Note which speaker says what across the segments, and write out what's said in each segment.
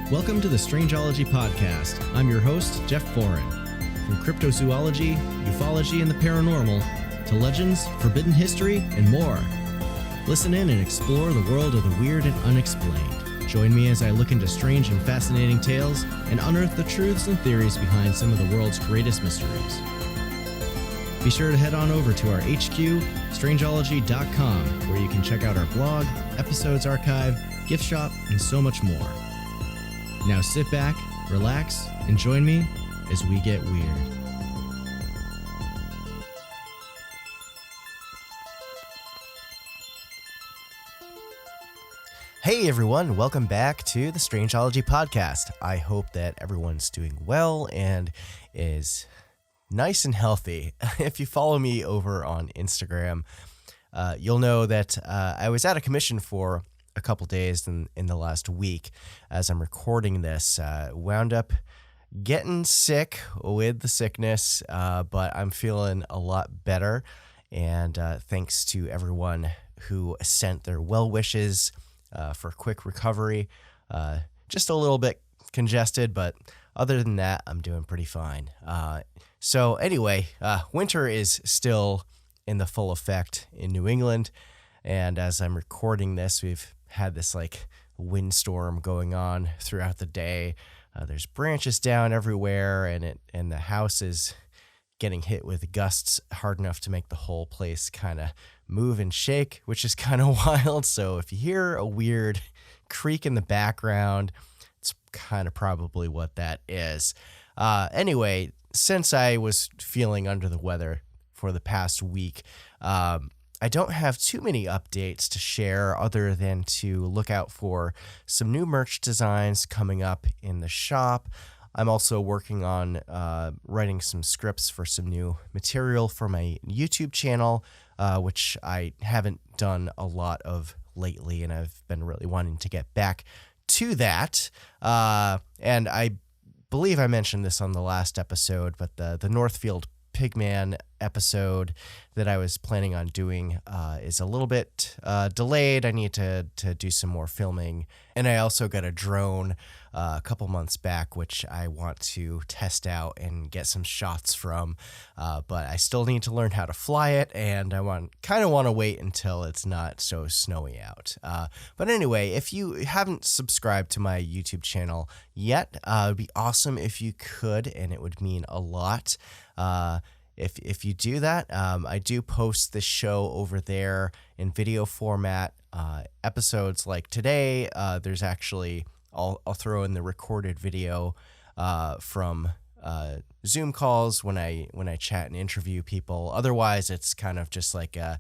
Speaker 1: Welcome to the Strangeology podcast. I'm your host, Jeff Foran. From cryptozoology, ufology, and the paranormal, to legends, forbidden history, and more. Listen in and explore the world of the weird and unexplained. Join me as I look into strange and fascinating tales and unearth the truths and theories behind some of the world's greatest mysteries. Be sure to head on over to our HQ, Strangeology.com, where you can check out our blog, episodes archive, gift shop, and so much more. Now sit back, relax, and join me as we get weird.
Speaker 2: Hey everyone, welcome back to the Strangeology podcast. I hope that everyone's doing well and is nice and healthy. If you follow me over on Instagram, you'll know that I was at a commission for a couple days in the last week. As I'm recording this, wound up getting sick with the sickness, but I'm feeling a lot better, and thanks to everyone who sent their well wishes for quick recovery. Just a little bit congested, but other than that, I'm doing pretty fine. So anyway, winter is still in the full effect in New England, and as I'm recording this, we've had this like windstorm going on throughout the day. There's branches down everywhere, and the house is getting hit with gusts hard enough to make the whole place kind of move and shake, which is kind of wild. So if you hear a weird creak in the background, it's kind of probably what that is. Anyway, since I was feeling under the weather for the past week, I don't have too many updates to share other than to look out for some new merch designs coming up in the shop. I'm also working on writing some scripts for some new material for my YouTube channel, which I haven't done a lot of lately, and I've been really wanting to get back to that. And I believe I mentioned this on the last episode, but the Northfield Pigman episode that I was planning on doing is a little bit delayed. I need to do some more filming, and I also got a drone a couple months back, which I want to test out and get some shots from, but I still need to learn how to fly it, and I kind of want to wait until it's not so snowy out. But anyway, if you haven't subscribed to my YouTube channel yet, it would be awesome if you could, and it would mean a lot. If you do that, I do post this show over there in video format. Episodes like today, there's actually, I'll throw in the recorded video from Zoom calls when I chat and interview people. Otherwise, it's kind of just like a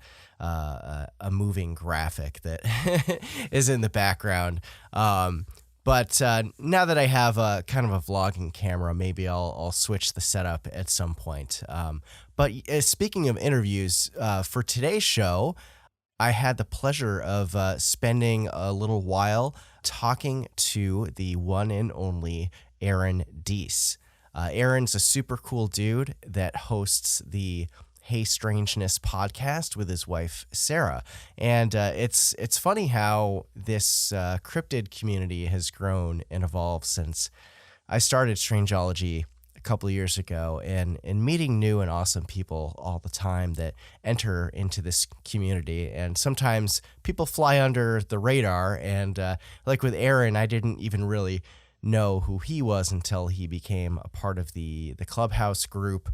Speaker 2: moving graphic that is in the background. But now that I have a kind of a vlogging camera, maybe I'll switch the setup at some point. But speaking of interviews, for today's show, I had the pleasure of spending a little while talking to the one and only Aaron Deese. Aaron's a super cool dude that hosts the Hey Strangeness podcast with his wife Sarah, and it's funny how this cryptid community has grown and evolved since I started Strangeology a couple of years ago, and meeting new and awesome people all the time that enter into this community. And sometimes people fly under the radar, and like with Aaron, I didn't even really know who he was until he became a part of the Clubhouse group.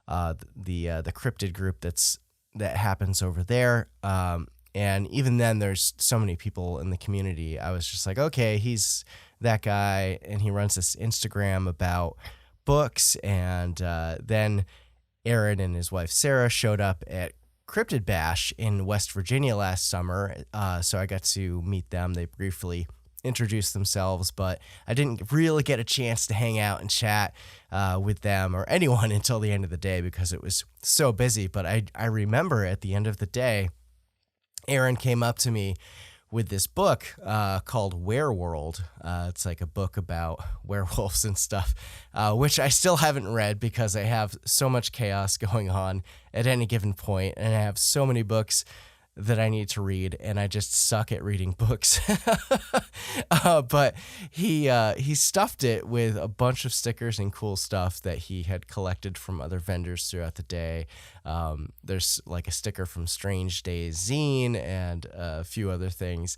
Speaker 2: The cryptid group that happens over there. And even then there's so many people in the community. I was just like, okay, he's that guy, and he runs this Instagram about books. And then Aaron and his wife Sarah showed up at Cryptid Bash in West Virginia last summer. So I got to meet them. They briefly introduce themselves, but I didn't really get a chance to hang out and chat with them or anyone until the end of the day because it was so busy. But I remember at the end of the day, Aaron came up to me with this book called Wereworld. It's like a book about werewolves and stuff, which I still haven't read because I have so much chaos going on at any given point, and I have so many books that I need to read, and I just suck at reading books. But he stuffed it with a bunch of stickers and cool stuff that he had collected from other vendors throughout the day. There's like a sticker from Strange Days zine and a few other things.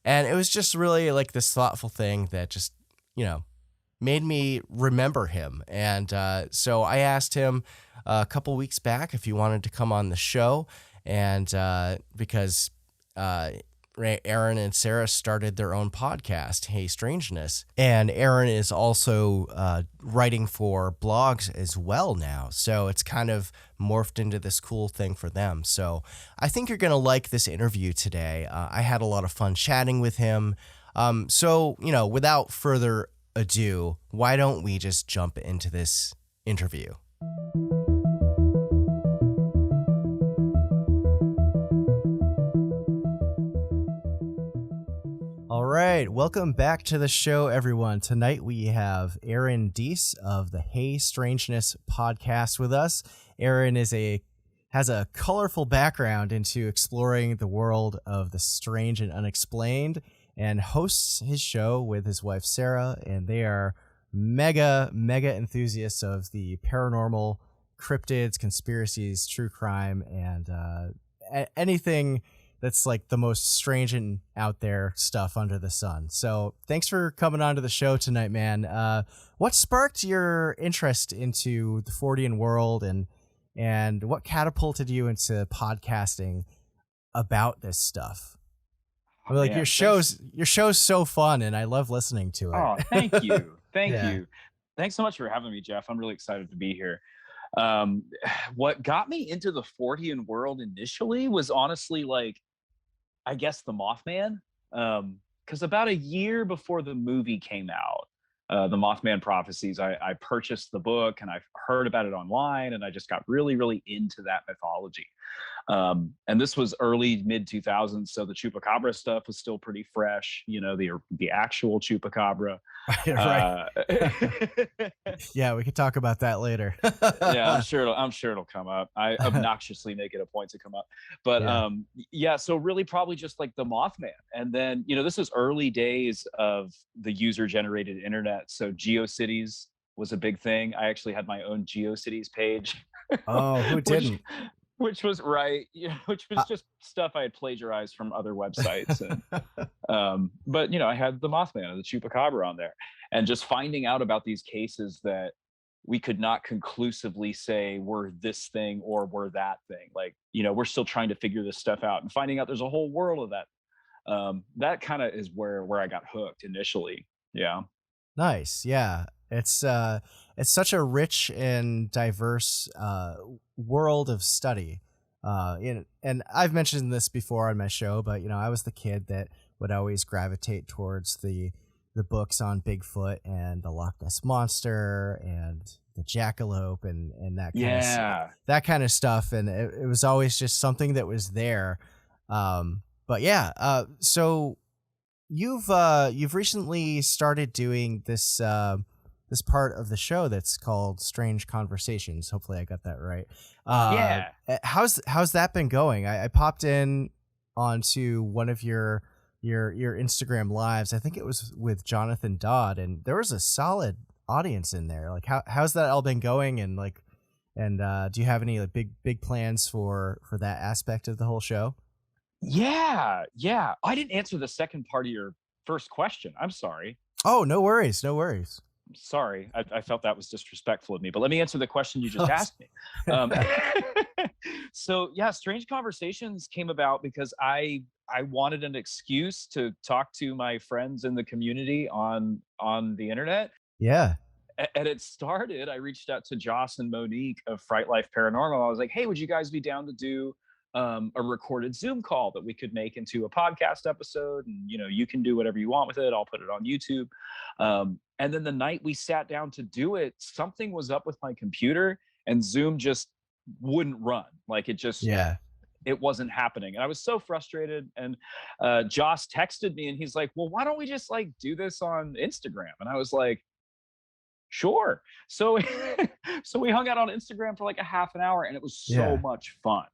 Speaker 2: And it was just really like this thoughtful thing that just, made me remember him. And so I asked him a couple weeks back if he wanted to come on the show. And because Aaron and Sarah started their own podcast, Hey Strangeness. And Aaron is also writing for blogs as well now. So it's kind of morphed into this cool thing for them. So I think you're going to like this interview today. I had a lot of fun chatting with him. So, without further ado, why don't we just jump into this interview? All right, welcome back to the show, everyone. Tonight we have Aaron Deese of the Hey Strangeness podcast with us. Aaron has a colorful background into exploring the world of the strange and unexplained, and hosts his show with his wife Sarah, and they are mega enthusiasts of the paranormal, cryptids, conspiracies, true crime, and anything that's like the most strange and out there stuff under the sun. So thanks for coming on to the show tonight, man. What sparked your interest into the Fortean world, and what catapulted you into podcasting about this stuff?
Speaker 3: Oh,
Speaker 2: Like
Speaker 3: man,
Speaker 2: your show's so fun, and I love listening to it.
Speaker 3: Oh, thank you. Thank
Speaker 2: Yeah.
Speaker 3: you. Thanks so much for having me, Jeff. I'm really excited to be here. What got me into the Fortean world initially was honestly, like, I guess the Mothman. Because about a year before the movie came out, the Mothman Prophecies, I purchased the book and I heard about it online, and I just got really into that mythology. And this was early mid 2000s, so the Chupacabra stuff was still pretty fresh. The actual Chupacabra.
Speaker 2: Right. Yeah, we could talk about that later.
Speaker 3: Yeah, I'm sure it'll come up. I obnoxiously make it a point to come up. But so really probably just like the Mothman. And then, this is early days of the user-generated internet. So GeoCities was a big thing. I actually had my own GeoCities page.
Speaker 2: Oh, who didn't?
Speaker 3: Which was right, which was just stuff I had plagiarized from other websites. And, but, I had the Mothman and the Chupacabra on there. And just finding out about these cases that we could not conclusively say were this thing or were that thing. Like, we're still trying to figure this stuff out, and finding out there's a whole world of that. That kind of is where I got hooked initially. Yeah.
Speaker 2: Nice. Yeah. It's such a rich and diverse world of study. And I've mentioned this before on my show, but I was the kid that would always gravitate towards the books on Bigfoot and the Loch Ness Monster and the Jackalope and that kind of stuff. And it was always just something that was there. But yeah, so you've recently started doing this part of the show that's called Strange Conversations. Hopefully I got that right.
Speaker 3: Yeah.
Speaker 2: How's that been going? I popped in onto one of your Instagram lives. I think it was with Jonathan Dodd, and there was a solid audience in there. Like how's that all been going? And do you have any like big plans for that aspect of the whole show?
Speaker 3: Yeah. I didn't answer the second part of your first question. I'm sorry.
Speaker 2: Oh, no worries.
Speaker 3: Sorry, I felt that was disrespectful of me, but let me answer the question you just asked me. So yeah, Strange Conversations came about because I wanted an excuse to talk to my friends in the community on the internet.
Speaker 2: Yeah.
Speaker 3: And it started, I reached out to Joss and Monique of Fright Life Paranormal. I was like, hey, would you guys be down to do a recorded Zoom call that we could make into a podcast episode? And, you can do whatever you want with it. I'll put it on YouTube. And then the night we sat down to do it, something was up with my computer and Zoom just wouldn't run. Like it wasn't happening. And I was so frustrated. And Joss texted me and he's like, well, why don't we just like do this on Instagram? And I was like, sure. So we hung out on Instagram for like a half an hour, and it was so much fun.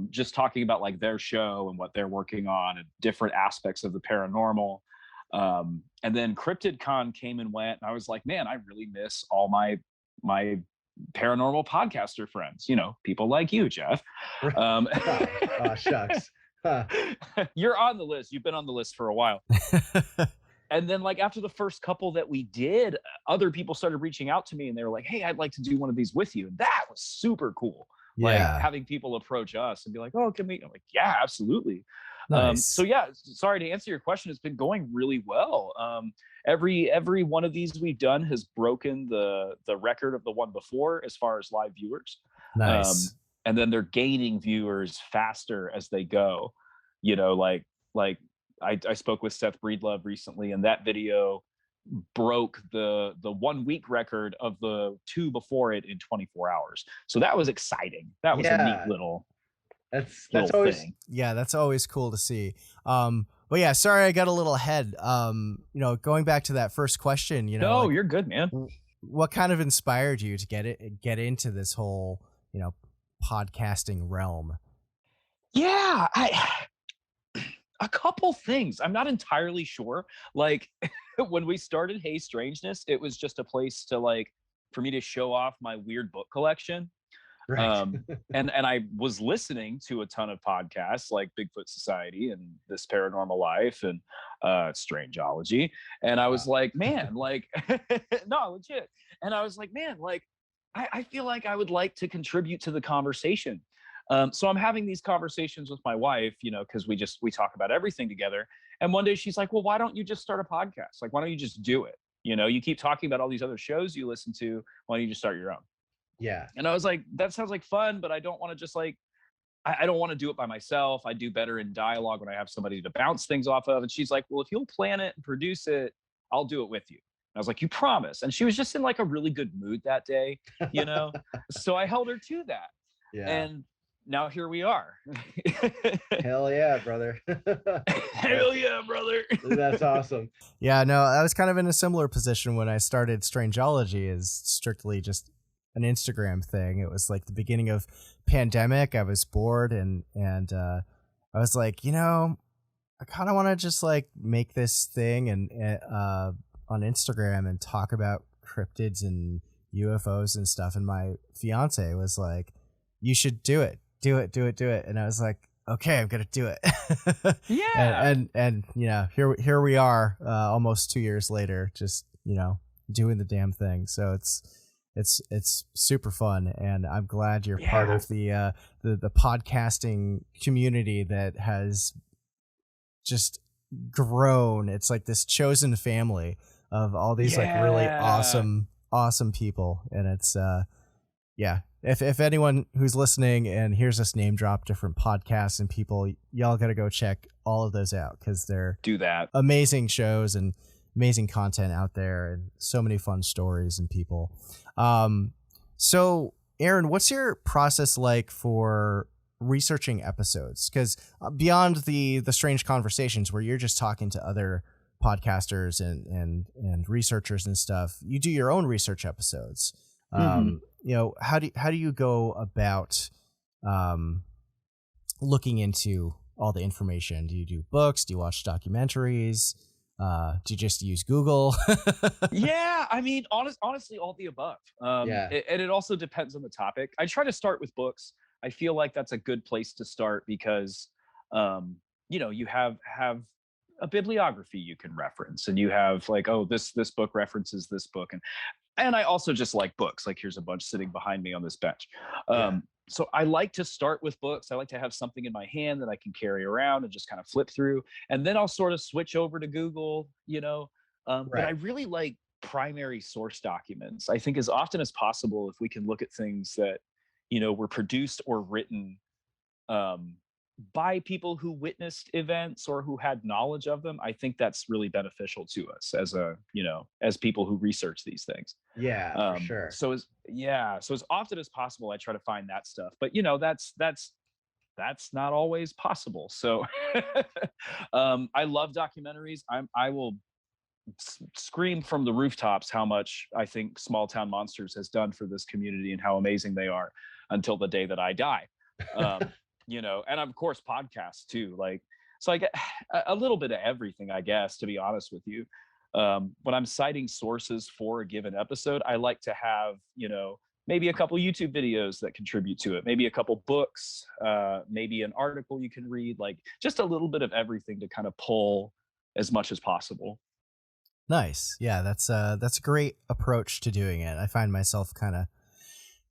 Speaker 3: just talking about like their show and what they're working on and different aspects of the paranormal. And then CryptidCon came and went, and I was like, man, I really miss all my paranormal podcaster friends, people like you, Jeff.
Speaker 2: Oh, shucks. Huh.
Speaker 3: You're on the list. You've been on the list for a while. And then like after the first couple that we did, other people started reaching out to me and they were like, hey, I'd like to do one of these with you. And that was super cool. Like having people approach us and be like, oh, can we? I'm like, yeah, absolutely.
Speaker 2: Nice.
Speaker 3: So yeah, sorry to answer your question. It's been going really well. Every one of these we've done has broken the record of the one before as far as live viewers.
Speaker 2: Nice.
Speaker 3: And then they're gaining viewers faster as they go. Like I spoke with Seth Breedlove recently, and that video broke the 1 week record of the 2 before it in 24 hours. So that was exciting. That was a neat little
Speaker 2: that's
Speaker 3: little
Speaker 2: always thing. Yeah, that's always cool to see. But yeah, sorry I got a little ahead. Going back to that first question,
Speaker 3: No, like, you're good, man.
Speaker 2: What kind of inspired you to get into this whole, podcasting realm?
Speaker 3: Yeah, a couple things. I'm not entirely sure. Like when we started Hey Strangeness, it was just a place to for me to show off my weird book collection.
Speaker 2: Right.
Speaker 3: And I was listening to a ton of podcasts like Bigfoot Society and This Paranormal Life and Strangeology. And I was like, man, no, legit. And I was like, man, I feel like I would like to contribute to the conversation. So I'm having these conversations with my wife, because we talk about everything together. And one day she's like, well, why don't you just start a podcast? Like, why don't you just do it? You keep talking about all these other shows you listen to. Why don't you just start your own?
Speaker 2: Yeah.
Speaker 3: And I was like, that sounds like fun, but I don't want to just I don't want to do it by myself. I do better in dialogue when I have somebody to bounce things off of. And she's like, well, if you'll plan it and produce it, I'll do it with you. And I was like, you promise? And she was just in a really good mood that day, So I held her to that.
Speaker 2: Yeah.
Speaker 3: And now here we are.
Speaker 2: Hell yeah, brother.
Speaker 3: Hell yeah, brother.
Speaker 2: That's awesome. Yeah, no, I was kind of in a similar position when I started Strangeology, as strictly just an Instagram thing. It was like the beginning of pandemic. I was bored and I was like, I kind of want to just make this thing and on Instagram and talk about cryptids and UFOs and stuff. And my fiance was like, you should do it. And I was like, okay, I'm gonna do it.
Speaker 3: Yeah.
Speaker 2: And here we are, almost 2 years later, just doing the damn thing. So it's super fun, and I'm glad you're part of the podcasting community that has just grown. It's like this chosen family of all these really awesome people, and it's If anyone who's listening and hears us name drop different podcasts and people, y'all got to go check all of those out, because they're amazing shows and amazing content out there, and so many fun stories and people. So Aaron, what's your process like for researching episodes? Because beyond the strange conversations where you're just talking to other podcasters and researchers and stuff, you do your own research episodes. How do you go about looking into all the information? Do you do books? Do you watch documentaries? Do you just use Google?
Speaker 3: Yeah, I mean, honestly, all the above. And it also depends on the topic. I try to start with books. I feel like that's a good place to start because, you have a bibliography you can reference, and you have this book references this book, and I also just like books. Like, here's a bunch sitting behind me on this bench. So I like to start with books. I like to have something in my hand that I can carry around and just kind of flip through. And then I'll sort of switch over to Google, but I really like primary source documents. I think as often as possible, if we can look at things that, were produced or written by people who witnessed events or who had knowledge of them, I think that's really beneficial to us as people who research these things.
Speaker 2: Yeah, for sure.
Speaker 3: So as often as possible, I try to find that stuff, but that's not always possible. So I love documentaries. I will scream from the rooftops how much I think Small Town Monsters has done for this community and how amazing they are until the day that I die. and of course podcasts too. Like, so I get a little bit of everything, I guess, to be honest with you. When I'm citing sources for a given episode, I like to have, maybe a couple YouTube videos that contribute to it, maybe a couple books, maybe an article you can read, like just a little bit of everything to kind of pull as much as possible.
Speaker 2: Nice. Yeah, that's a great approach to doing it. I find myself kind of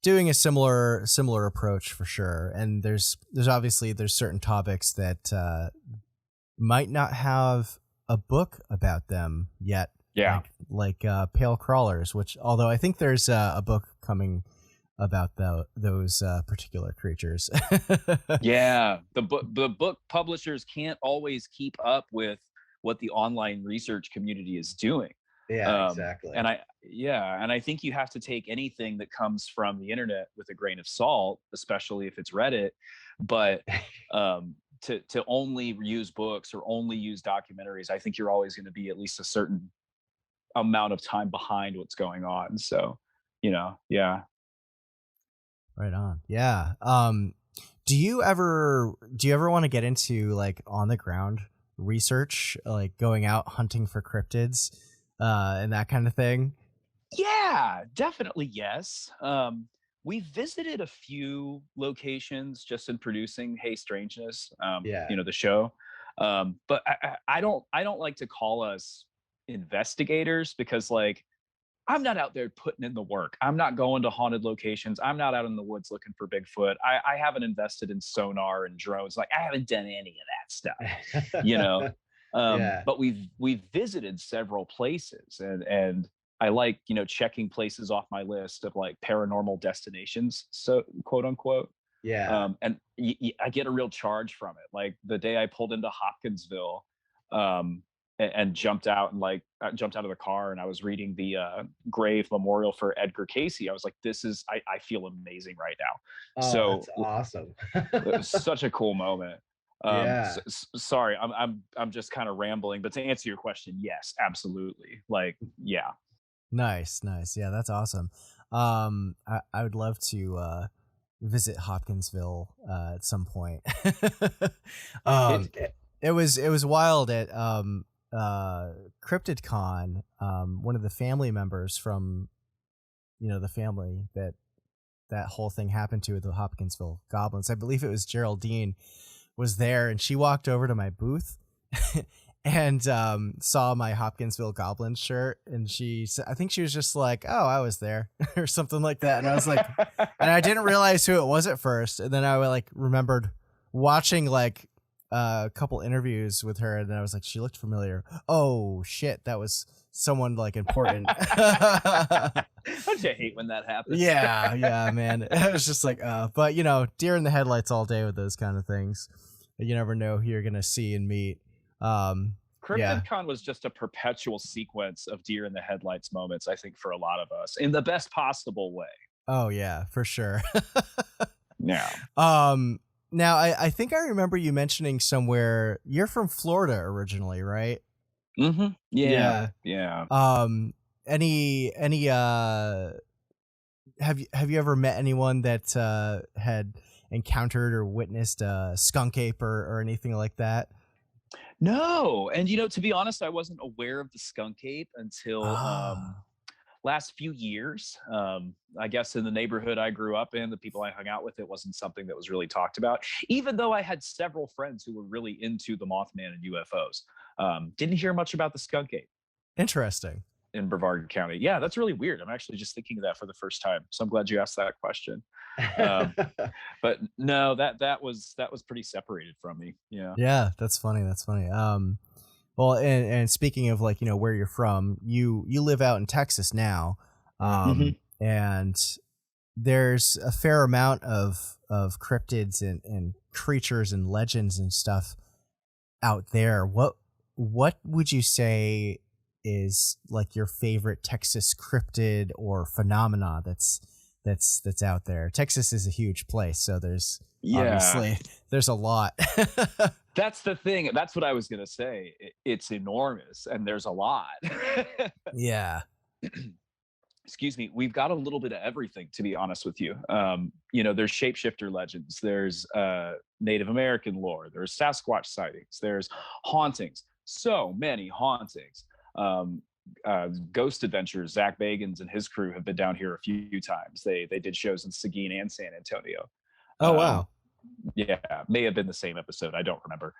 Speaker 2: doing a similar approach for sure. And there's obviously certain topics that might not have a book about them yet.
Speaker 3: Yeah.
Speaker 2: Like Pale Crawlers, which, although I think there's a book coming about those particular creatures.
Speaker 3: Yeah, the book publishers can't always keep up with what the online research community is doing.
Speaker 2: Yeah, exactly.
Speaker 3: And I think you have to take anything that comes from the internet with a grain of salt, especially if it's Reddit. But to only use books or only use documentaries, I think you're always going to be at least a certain amount of time behind what's going on. So, yeah.
Speaker 2: Right on. Yeah. Do you ever want to get into like on the ground research, like going out hunting for cryptids, and that kind of thing?
Speaker 3: Yeah, definitely. Yes. We visited a few locations just in producing Hey Strangeness, the show. But I don't like to call us investigators, because like I'm not out there putting in the work. I'm not going to haunted locations. I'm not out in the woods looking for Bigfoot. I haven't invested in sonar and drones. Like, I haven't done any of that stuff, But we've visited several places, and I like, checking places off my list of like paranormal destinations, so quote unquote.
Speaker 2: Yeah.
Speaker 3: And I get a real charge from it. Like the day I pulled into Hopkinsville, and jumped out of the car, and I was reading the grave memorial for Edgar Casey. I was like, I feel amazing right now.
Speaker 2: Oh,
Speaker 3: So
Speaker 2: that's awesome.
Speaker 3: it was such a cool moment.
Speaker 2: Yeah.
Speaker 3: Sorry, I'm just kind of rambling, but to answer your question, yes, absolutely. Like, yeah.
Speaker 2: Nice. Yeah, that's awesome. I would love to visit Hopkinsville at some point. It was wild at CryptidCon. One of the family members from the family that whole thing happened to with the Hopkinsville goblins, I believe it was Geraldine, was there, and she walked over to my booth and saw my Hopkinsville goblin shirt, and I think she was just like, oh, I was there or something like that. And I was like, and I didn't realize who it was at first, and then I like remembered watching like a couple interviews with her, and then I was like, she looked familiar. Oh shit, that was someone like important.
Speaker 3: Don't you hate when that happens?
Speaker 2: Yeah, man. It was just like, but deer in the headlights all day with those kind of things. You never know who you're gonna see and meet.
Speaker 3: CryptidCon was just a perpetual sequence of deer in the headlights moments, I think, for a lot of us, in the best possible way.
Speaker 2: Oh yeah, for sure.
Speaker 3: Yeah.
Speaker 2: Now I think I remember you mentioning somewhere you're from Florida originally, right?
Speaker 3: Mm-hmm. Yeah.
Speaker 2: Any have you ever met anyone that had encountered or witnessed a skunk ape or anything like that?
Speaker 3: No. And to be honest, I wasn't aware of the skunk ape until last few years. I guess in the neighborhood I grew up in, the people I hung out with, it wasn't something that was really talked about, even though I had several friends who were really into the Mothman and UFOs. Didn't hear much about the skunk ape.
Speaker 2: Interesting.
Speaker 3: In Brevard County. Yeah, that's really weird. I'm actually just thinking of that for the first time. So I'm glad you asked that question. But no, that was pretty separated from me. Yeah.
Speaker 2: Yeah, that's funny. Well, and speaking of like, where you're from, you live out in Texas now. And there's a fair amount of cryptids and creatures and legends and stuff out there. What would you say is like your favorite Texas cryptid or phenomena that's out there? Texas is a huge place, so obviously there's a lot.
Speaker 3: That's the thing. That's what I was going to say. It's enormous, and there's a lot.
Speaker 2: Yeah.
Speaker 3: excuse me, we've got a little bit of everything, to be honest with you. There's shapeshifter legends, there's Native American lore, there's Sasquatch sightings, there's hauntings, so many hauntings. Ghost Adventures, Zach Bagans and his crew have been down here a few times. They did shows in Seguin and San Antonio.
Speaker 2: Oh, wow.
Speaker 3: Yeah, may have been the same episode. I don't remember.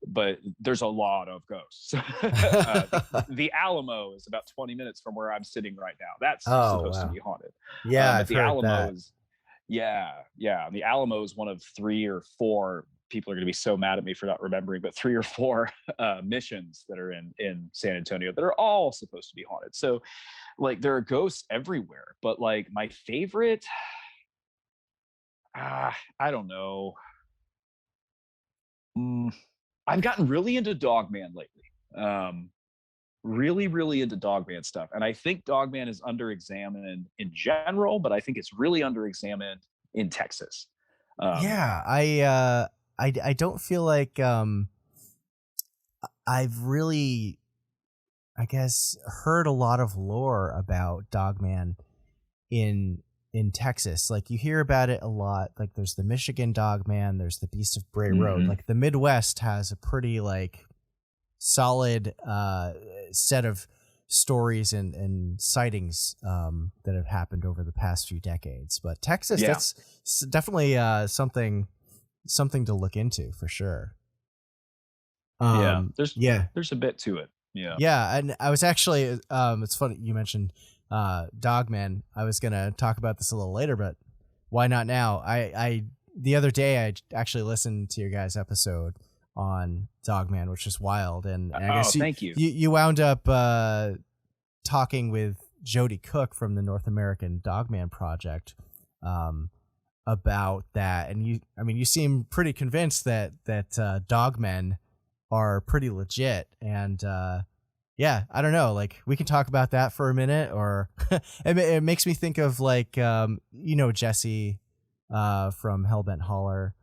Speaker 3: But there's a lot of ghosts. The Alamo is about 20 minutes from where I'm sitting right now. That's supposed to be haunted.
Speaker 2: Yeah, I've
Speaker 3: the
Speaker 2: heard
Speaker 3: Alamo
Speaker 2: that.
Speaker 3: is, yeah. The Alamo is one of 3 or 4. People are going to be so mad at me for not remembering, but 3 or 4 missions that are in San Antonio that are all supposed to be haunted. So, like, there are ghosts everywhere. But like, my favorite, I don't know. I've gotten really into Dogman lately. Really, really into Dogman stuff. And I think Dogman is under-examined in general, but I think it's really under-examined in Texas.
Speaker 2: I don't feel like I've really, I guess, heard a lot of lore about Dogman in Texas. Like, you hear about it a lot. Like, there's the Michigan Dogman, there's the Beast of Bray Road. Like, the Midwest has a pretty like solid set of stories and sightings that have happened over the past few decades. But Texas, that's definitely something to look into for sure. There's a bit to it. Yeah, and I was actually it's funny you mentioned Dogman. I was gonna talk about this a little later, but why not now? I the other day I actually listened to your guys' episode on Dogman, which is wild, and I guess
Speaker 3: thank you.
Speaker 2: You wound up talking with Jody Cook from the North American Dogman Project about that, and you seem pretty convinced that dogmen are pretty legit, and I don't know, like, we can talk about that for a minute, or it makes me think of like Jesse from Hellbent Holler,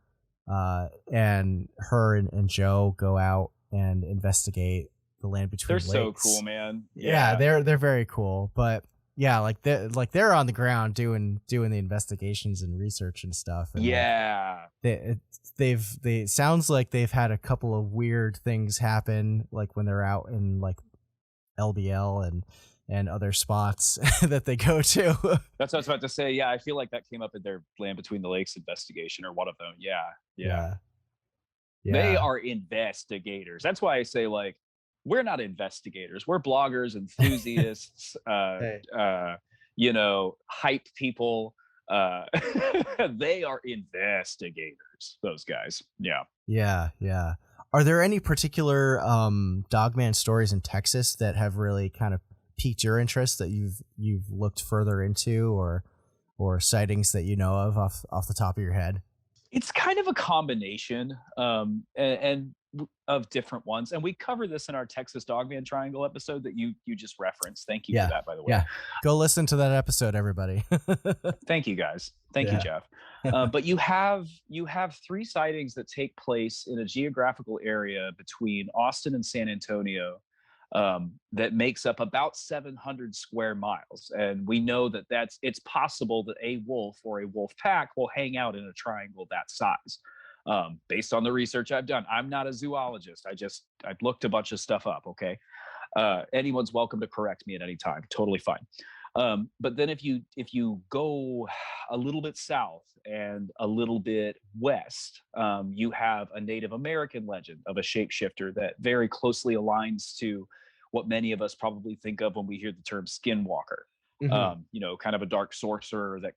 Speaker 2: and her and Joe go out and investigate the land between lakes.
Speaker 3: They're so cool, man.
Speaker 2: Yeah, they're very cool, but yeah, they're on the ground doing the investigations and research and stuff. And they sounds like they've had a couple of weird things happen, like when they're out in like LBL and other spots that they go to.
Speaker 3: That's what I was about to say. Yeah, I feel like that came up in their Land Between the Lakes investigation, or one of them. Yeah. They are investigators. That's why I say, like, we're not investigators. We're bloggers, enthusiasts, hype people. They are investigators, those guys. Yeah. Are there any particular Dogman stories in Texas that have really kind of piqued your interest, that you've looked further into, or sightings that you know of off the top of your head? It's kind of a combination and of different ones, and we cover this in our Texas Dogman Triangle episode that you just referenced. Thank you for that, by the way.
Speaker 2: Yeah, go listen to that episode, everybody.
Speaker 3: Thank you, guys. Thank you, Jeff. But you have 3 sightings that take place in a geographical area between Austin and San Antonio that makes up about 700 square miles. And we know that it's possible that a wolf or a wolf pack will hang out in a triangle that size. Based on the research I've done. I'm not a zoologist. I've looked a bunch of stuff up. Okay. Anyone's welcome to correct me at any time. Totally fine. But then if you go a little bit south and a little bit west, you have a Native American legend of a shapeshifter that very closely aligns to what many of us probably think of when we hear the term skinwalker. Kind of a dark sorcerer that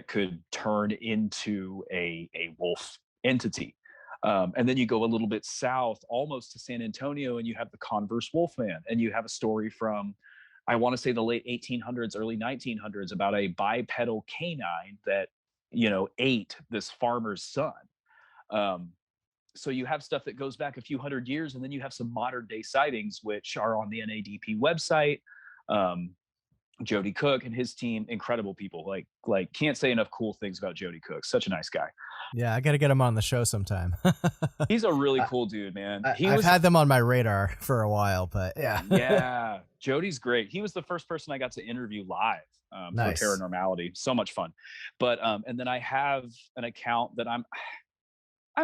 Speaker 3: could turn into a wolf entity. And then you go a little bit south, almost to San Antonio, and you have the Converse Wolfman, and you have a story from, I want to say, the late 1800s, early 1900s, about a bipedal canine that ate this farmer's son. So you have stuff that goes back a few hundred years, and then you have some modern day sightings, which are on the NADP website. Jody Cook and his team, incredible people. Like can't say enough cool things about Jody Cook. Such a nice guy.
Speaker 2: Yeah, I got to get him on the show sometime.
Speaker 3: He's a really cool dude, man.
Speaker 2: I've had them on my radar for a while, but yeah.
Speaker 3: Yeah. Jody's great. He was the first person I got to interview live
Speaker 2: Nice.
Speaker 3: for Paranormality. So much fun. But and then I have an account that I'm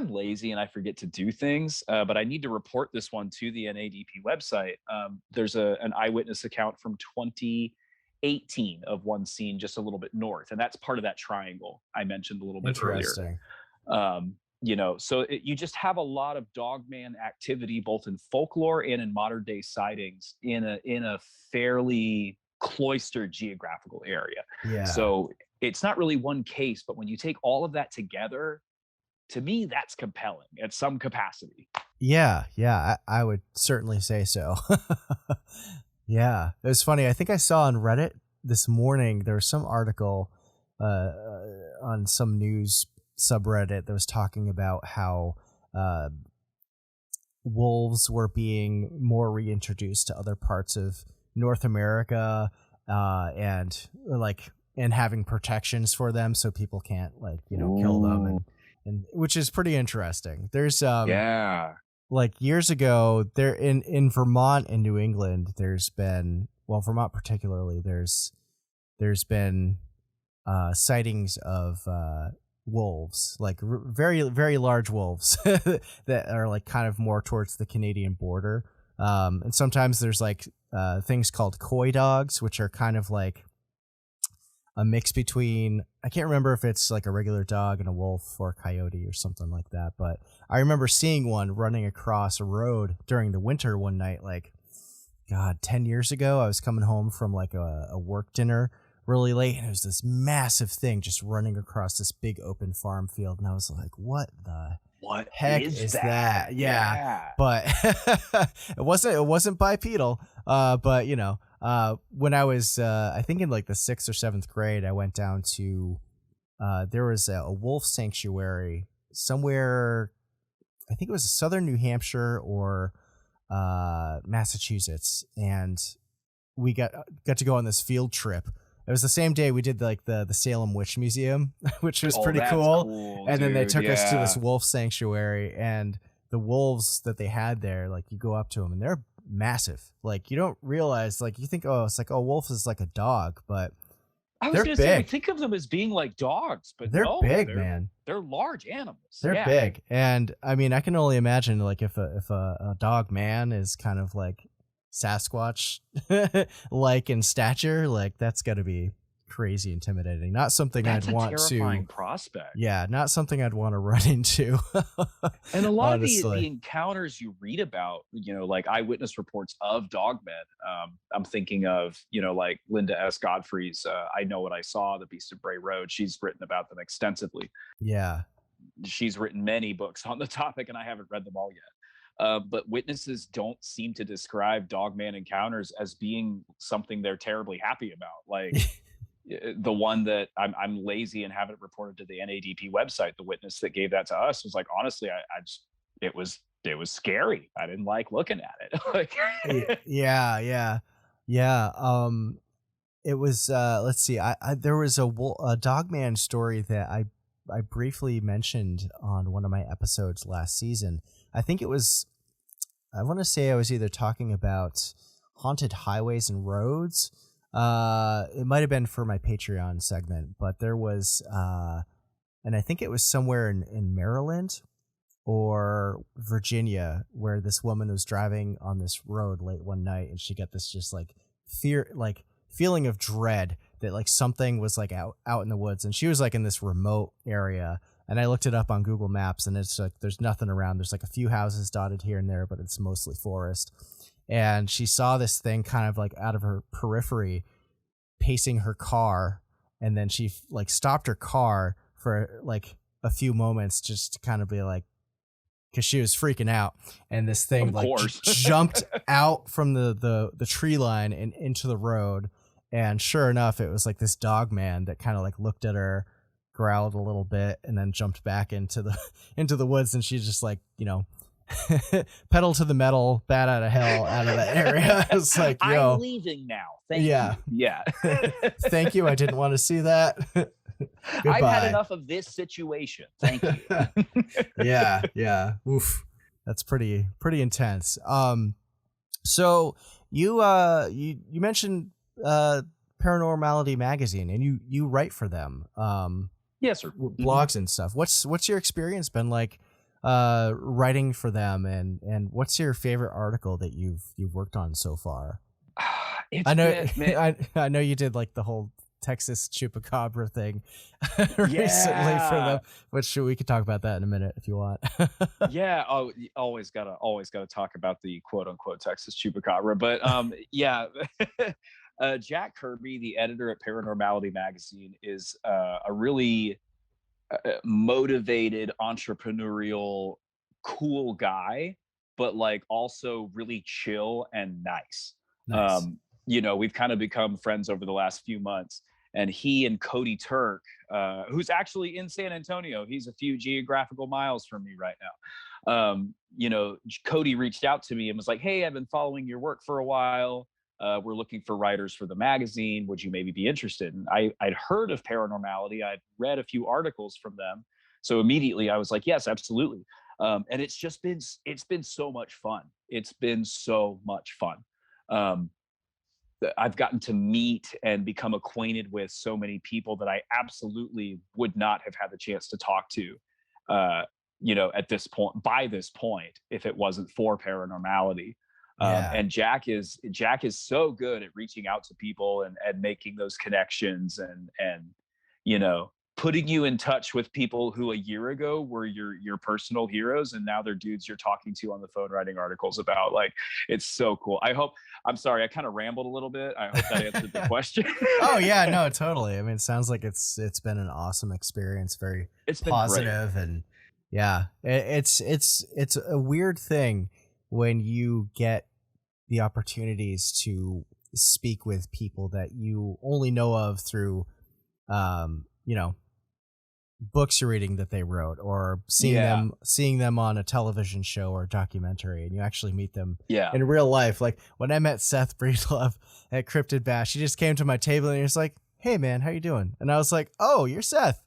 Speaker 3: lazy and I forget to do things, but I need to report this one to the NADP website. There's an eyewitness account from 2018 of one scene just a little bit north, and that's part of that triangle I mentioned a little bit earlier. You know, so you just have a lot of dogman activity, both in folklore and in modern day sightings in a fairly cloistered geographical area.
Speaker 2: Yeah.
Speaker 3: So it's not really one case, but when you take all of that together, to me, that's compelling at some capacity.
Speaker 2: Yeah, I would certainly say so. Yeah, it was funny. I think I saw on Reddit this morning, there was some article on some news subreddit that was talking about how wolves were being more reintroduced to other parts of North America, and having protections for them so people can't kill them, and which is pretty interesting. There's like years ago there in Vermont and New England, there's been, well, Vermont particularly, there's been sightings of wolves, like very, very large wolves that are like kind of more towards the Canadian border. And sometimes there's like things called coy dogs, which are kind of like a mix between, I can't remember if it's like a regular dog and a wolf or a coyote or something like that. But I remember seeing one running across a road during the winter one night, like, God, 10 years ago. I was coming home from like a work dinner really late, and it was this massive thing just running across this big open farm field. And I was like, what the heck is that? Yeah. But it wasn't bipedal. But when I was, I think in like the 6th or 7th grade, I went down to, there was a wolf sanctuary somewhere. I think it was southern New Hampshire or Massachusetts. And we got to go on this field trip. It was the same day we did like the Salem Witch Museum, which was pretty cool. And then they took us to this wolf sanctuary, and the wolves that they had there, like you go up to them and they're massive. Like you don't realize, like you think, oh, it's like, oh, wolf is like a dog, but
Speaker 3: I was going to say, I think of them as being like dogs, but
Speaker 2: they're big, man.
Speaker 3: They're large animals.
Speaker 2: They're big. And I mean, I can only imagine like if a dog man is kind of like Sasquatch like in stature, like that's got to be crazy intimidating. Not something I'd want to.
Speaker 3: Terrifying prospect.
Speaker 2: Yeah, not something I'd want to run into.
Speaker 3: And a lot of the encounters you read about, like eyewitness reports of dogmen. I'm thinking of, like Linda S. Godfrey's I Know What I Saw, The Beast of Bray Road. She's written about them extensively.
Speaker 2: Yeah.
Speaker 3: She's written many books on the topic, and I haven't read them all yet. But witnesses don't seem to describe dogman encounters as being something they're terribly happy about. Like the one that I'm lazy and haven't reported to the NADP website, the witness that gave that to us was like, honestly, it was scary. I didn't like looking at it. Like,
Speaker 2: yeah. It was, let's see, there was a dogman story that I briefly mentioned on one of my episodes last season. I think it was, I want to say I was either talking about haunted highways and roads. It might have been for my Patreon segment, but there was, and I think it was somewhere in Maryland or Virginia, where this woman was driving on this road late one night, and she got this just like feeling of dread that like something was like out in the woods, and she was like in this remote area. And I looked it up on Google Maps, and it's like there's nothing around. There's like a few houses dotted here and there, but it's mostly forest. And she saw this thing kind of like out of her periphery pacing her car, and then she like stopped her car for like a few moments just to kind of be like, because she was freaking out. And this thing like jumped out from the tree line and into the road. And sure enough, it was like this dog man that kind of like looked at her, growled a little bit, and then jumped back into the woods. And she's just like, pedal to the metal, bat out of hell, out of that area. It's like, yo,
Speaker 3: I'm leaving now. Thank you. Yeah.
Speaker 2: Thank you. I didn't want to see that.
Speaker 3: I've had enough of this situation. Thank you.
Speaker 2: Yeah. Oof. That's pretty intense. So you mentioned Paranormality magazine, and you write for them.
Speaker 3: Yes, sir.
Speaker 2: Blogs and stuff. What's your experience been like writing for them, and what's your favorite article that you've worked on so far? I know you did like the whole Texas Chupacabra thing recently for them, which we could talk about that in a minute if you want.
Speaker 3: Yeah. Oh, you always gotta talk about the quote unquote Texas Chupacabra. But yeah, Jack Kirby, the editor at Paranormality magazine, is a really motivated, entrepreneurial, cool guy, but like also really chill and nice.
Speaker 2: Nice.
Speaker 3: We've kind of become friends over the last few months, and he and Cody Turk, who's actually in San Antonio, he's a few geographical miles from me right now. Cody reached out to me and was like, "Hey, I've been following your work for a while. We're looking for writers for the magazine. Would you maybe be interested?" And I'd heard of Paranormality. I'd read a few articles from them. So immediately I was like, yes, absolutely. And it's been so much fun. It's been so much fun. I've gotten to meet and become acquainted with so many people that I absolutely would not have had the chance to talk to, at this point, by this point, if it wasn't for Paranormality. And Jack is so good at reaching out to people and making those connections and putting you in touch with people who a year ago were your personal heroes, and now they're dudes you're talking to on the phone writing articles about. Like, it's so cool. I'm sorry, I kind of rambled a little bit. I hope that answered the question.
Speaker 2: Oh yeah, no, totally. I mean, it sounds like it's been an awesome experience, it's positive, and yeah, it's a weird thing when you get the opportunities to speak with people that you only know of through, books you're reading that they wrote, or seeing them on a television show or a documentary, and you actually meet them in real life. Like when I met Seth Breedlove at Cryptid Bash, he just came to my table and he was like, "Hey man, how you doing?" And I was like, "Oh, you're Seth."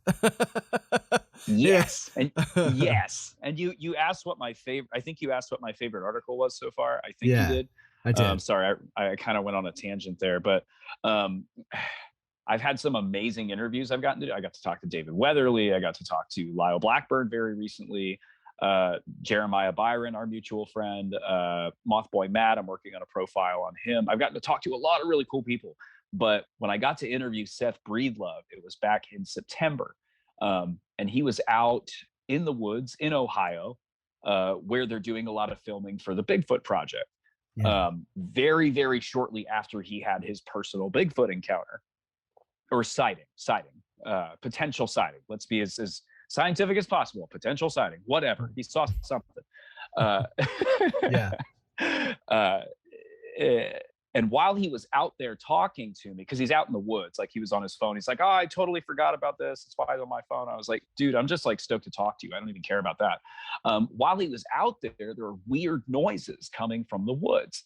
Speaker 3: Yes. And yes. And you asked what my favorite, I think you asked what my favorite article was so far. I think you did.
Speaker 2: I did.
Speaker 3: Sorry, I kind of went on a tangent there, but I've had some amazing interviews I've gotten to do. I got to talk to David Weatherly. I got to talk to Lyle Blackburn very recently. Jeremiah Byron, our mutual friend. Mothboy Matt, I'm working on a profile on him. I've gotten to talk to a lot of really cool people. But when I got to interview Seth Breedlove, it was back in September. And he was out in the woods in Ohio, where they're doing a lot of filming for the Bigfoot Project. Yeah. Very, very shortly after he had his personal Bigfoot encounter, or sighting, potential sighting. Let's be as scientific as possible. Potential sighting, whatever. He saw something. And while he was out there talking to me, because he's out in the woods, like he was on his phone, he's like, "Oh, I totally forgot about this. It's why I'm on my phone." I was like, "Dude, I'm just like stoked to talk to you. I don't even care about that." While he was out there were weird noises coming from the woods.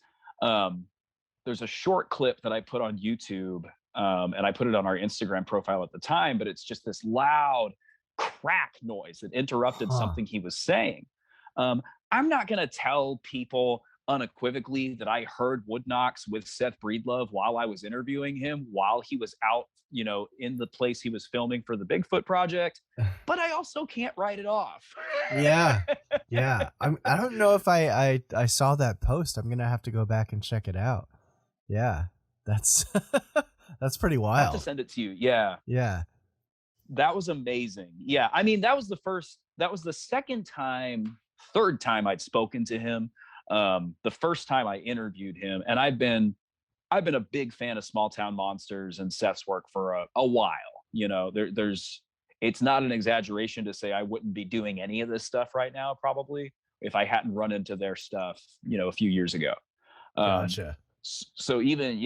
Speaker 3: There's a short clip that I put on YouTube, and I put it on our Instagram profile at the time, but it's just this loud crack noise that interrupted something he was saying. I'm not going to tell people unequivocally that I heard wood knocks with Seth Breedlove while I was interviewing him, while he was out, in the place he was filming for the Bigfoot Project, but I also can't write it off.
Speaker 2: Yeah. I don't know if I saw that post. I'm going to have to go back and check it out. Yeah. That's pretty wild.
Speaker 3: I have to send it to you. Yeah. That was amazing. Yeah. I mean, that was the third time I'd spoken to him. The first time I interviewed him, and I've been a big fan of Small Town Monsters and Seth's work for a while. It's not an exaggeration to say I wouldn't be doing any of this stuff right now, probably, if I hadn't run into their stuff, a few years ago.
Speaker 2: Gotcha.
Speaker 3: So even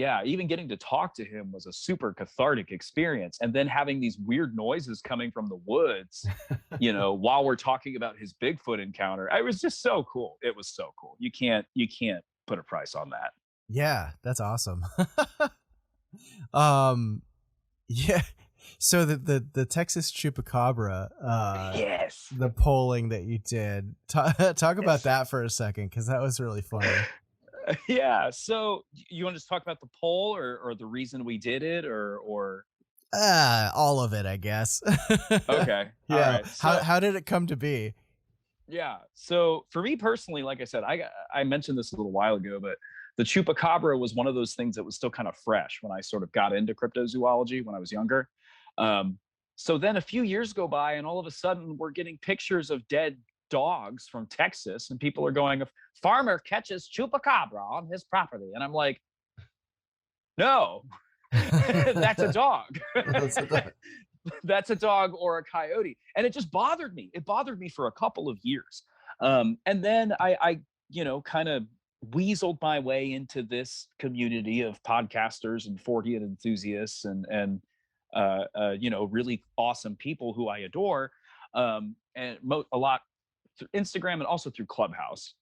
Speaker 3: getting to talk to him was a super cathartic experience. And then having these weird noises coming from the woods, while we're talking about his Bigfoot encounter, it was just so cool. It was so cool. You can't put a price on that.
Speaker 2: Yeah, that's awesome. Yeah. So the Texas Chupacabra,
Speaker 3: yes,
Speaker 2: the polling that you did, talk about that for a second, because that was really funny.
Speaker 3: Yeah. So you want to just talk about the poll or the reason we did it or
Speaker 2: All of it, I guess.
Speaker 3: okay. All
Speaker 2: Yeah.
Speaker 3: right.
Speaker 2: How did it come to be?
Speaker 3: Yeah. So for me personally, like I said, I mentioned this a little while ago, but the chupacabra was one of those things that was still kind of fresh when I sort of got into cryptozoology when I was younger. Um, so then a few years go by, and all of a sudden we're getting pictures of dead dogs from Texas, and people are going, "A farmer catches chupacabra on his property," and I'm like, "No, that's a dog." That's a dog or a coyote. And it just bothered me. It bothered me for a couple of years. And then I kind of weaseled my way into this community of podcasters and Fortean enthusiasts and really awesome people who I adore. A lot through Instagram and also through Clubhouse,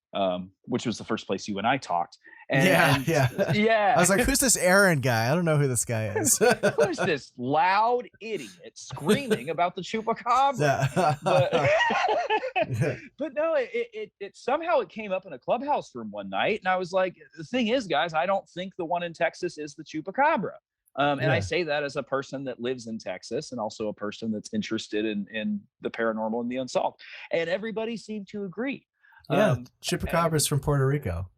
Speaker 3: which was the first place you and I talked.
Speaker 2: Yeah. I was like, who's this Aaron guy? I don't know who this guy is.
Speaker 3: Who's this loud idiot screaming about the chupacabra?
Speaker 2: Yeah.
Speaker 3: But no, it somehow it came up in a Clubhouse room one night, and I was like, the thing is, guys, I don't think the one in Texas is the chupacabra. And I say that as a person that lives in Texas and also a person that's interested in the paranormal and the unsolved. And everybody seemed to agree.
Speaker 2: Yeah, chupacabras from Puerto Rico.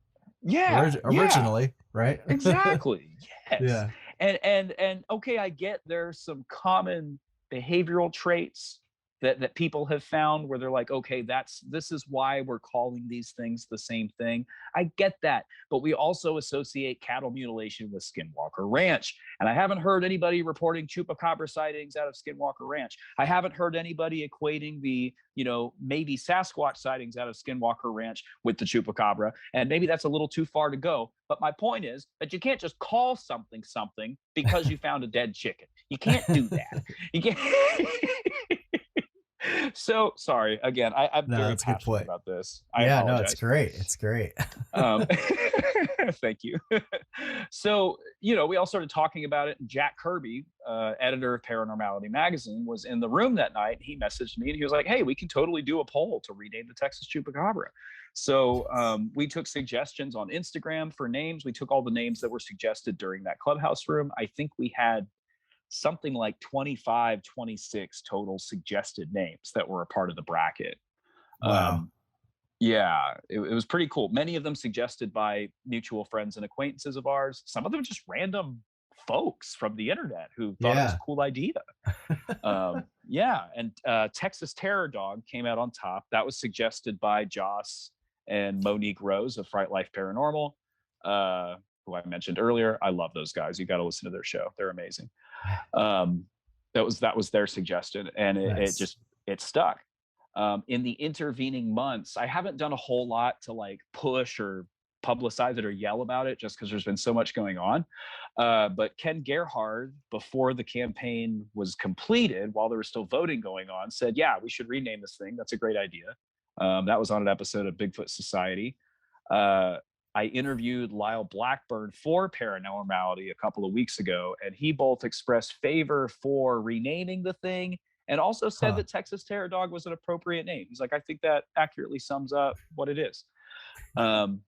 Speaker 3: Yeah,
Speaker 2: originally, right?
Speaker 3: Exactly. Yes.
Speaker 2: Yeah.
Speaker 3: And okay, I get there's some common behavioral traits that people have found where they're like, okay, this is why we're calling these things the same thing. I get that, but we also associate cattle mutilation with Skinwalker Ranch, and I haven't heard anybody reporting chupacabra sightings out of Skinwalker Ranch. I haven't heard anybody equating the maybe Sasquatch sightings out of Skinwalker Ranch with the chupacabra, and maybe that's a little too far to go. But my point is that you can't just call something because you found a dead chicken. You can't do that. You can't. So sorry again. I'm very passionate about this. I apologize.
Speaker 2: No, it's great. It's great.
Speaker 3: Thank you. So we all started talking about it. And Jack Kirby, editor of Paranormality magazine, was in the room that night. He messaged me and he was like, "Hey, we can totally do a poll to rename the Texas Chupacabra." So we took suggestions on Instagram for names. We took all the names that were suggested during that Clubhouse room. I think we had something like 25, 26 total suggested names that were a part of the bracket.
Speaker 2: Wow.
Speaker 3: Yeah, it was pretty cool. Many of them suggested by mutual friends and acquaintances of ours. Some of them just random folks from the internet who thought it was a cool idea. And Texas Terror Dog came out on top. That was suggested by Joss and Monique Rose of Fright Life Paranormal, who I mentioned earlier. I love those guys. You got to listen to their show. They're amazing. That was their suggestion, and it stuck. In the intervening months, I haven't done a whole lot to like push or publicize it or yell about it, just because there's been so much going on. But Ken Gerhard, before the campaign was completed, while there was still voting going on, said, "Yeah, we should rename this thing. That's a great idea." That was on an episode of Bigfoot Society. I interviewed Lyle Blackburn for Paranormality a couple of weeks ago, and he both expressed favor for renaming the thing and also said that Texas Terror Dog was an appropriate name. He's like, "I think that accurately sums up what it is." And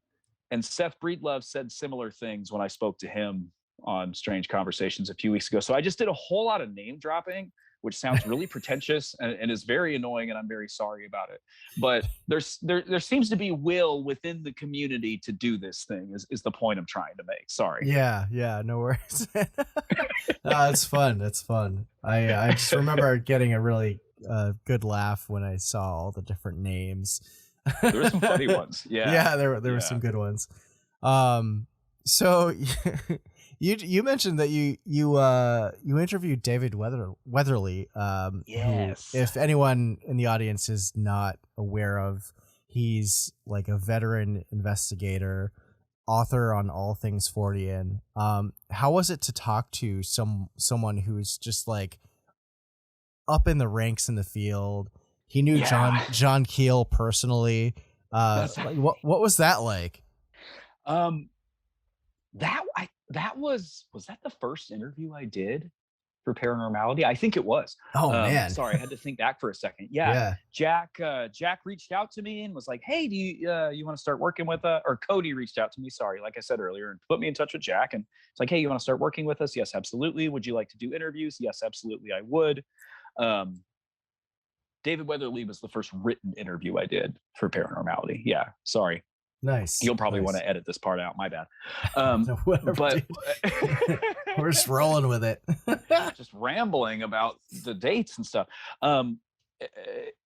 Speaker 3: Seth Breedlove said similar things when I spoke to him on Strange Conversations a few weeks ago. So I just did a whole lot of name dropping, which sounds really pretentious and is very annoying, and I'm very sorry about it. But there seems to be will within the community to do this thing, is the point I'm trying to make. Sorry.
Speaker 2: Yeah, no worries. No, it's fun. It's fun. I just remember getting a really good laugh when I saw all the different names.
Speaker 3: There were some funny ones. Yeah.
Speaker 2: Yeah, there were some good ones. So you mentioned that you interviewed David Weatherly.
Speaker 3: Yes.
Speaker 2: Who, if anyone in the audience is not aware of, he's like a veteran investigator, author on all things Fortean. How was it to talk to someone who's just like up in the ranks in the field? He knew John Keel personally. Like, what was that like?
Speaker 3: That was that the first interview I did? for Paranormality. I think it was.
Speaker 2: Oh man.
Speaker 3: Sorry, I had to think back for a second. Yeah. Jack reached out to me and was like, "Hey, do you want to start working with us?" Or Cody reached out to me, sorry, like I said earlier, and put me in touch with Jack. And it's like, "Hey, you want to start working with us?" Yes, absolutely. Would you like to do interviews? Yes, absolutely, I would. David Weatherly was the first written interview I did for Paranormality. Yeah, sorry.
Speaker 2: Nice.
Speaker 3: You'll probably want to edit this part out. My bad.
Speaker 2: No, whatever, but we're just rolling with it.
Speaker 3: Just rambling about the dates and stuff.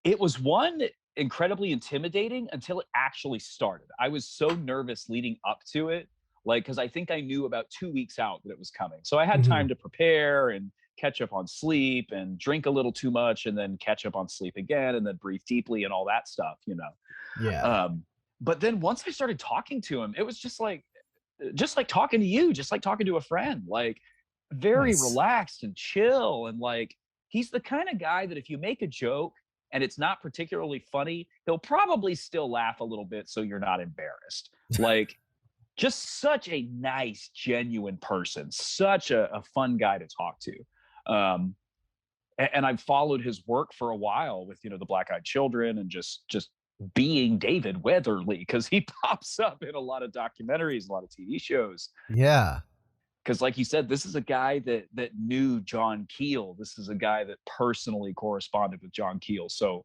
Speaker 3: It was one incredibly intimidating until it actually started. I was so nervous leading up to it, like, because I think I knew about 2 weeks out that it was coming. So I had time to prepare and catch up on sleep and drink a little too much and then catch up on sleep again and then breathe deeply and all that stuff,
Speaker 2: Yeah.
Speaker 3: But then once I started talking to him, it was just like talking to you, just like talking to a friend, like very relaxed and chill. And like, he's the kind of guy that if you make a joke and it's not particularly funny, he'll probably still laugh a little bit so you're not embarrassed. Like, just such a nice, genuine person, such a fun guy to talk to. And I've followed his work for a while with, the Black Eyed Children and just being David Weatherly, because he pops up in a lot of documentaries, a lot of TV shows.
Speaker 2: Yeah.
Speaker 3: Because like you said, this is a guy that knew John Keel. This is a guy that personally corresponded with John Keel. So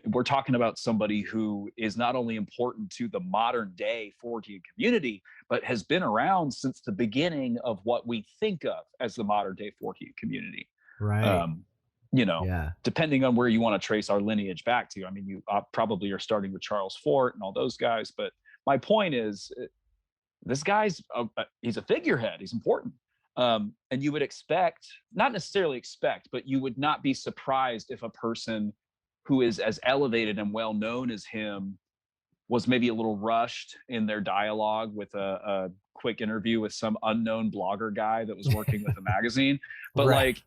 Speaker 3: we're talking about somebody who is not only important to the modern day Fortean community, but has been around since the beginning of what we think of as the modern day Fortean community.
Speaker 2: Right.
Speaker 3: Depending on where you want to trace our lineage back to. I mean, you probably are starting with Charles Fort and all those guys. But my point is, this guy's he's a figurehead. He's important. And you would not necessarily expect, but you would not be surprised if a person who is as elevated and well known as him was maybe a little rushed in their dialogue with a quick interview with some unknown blogger guy that was working with a magazine. But like,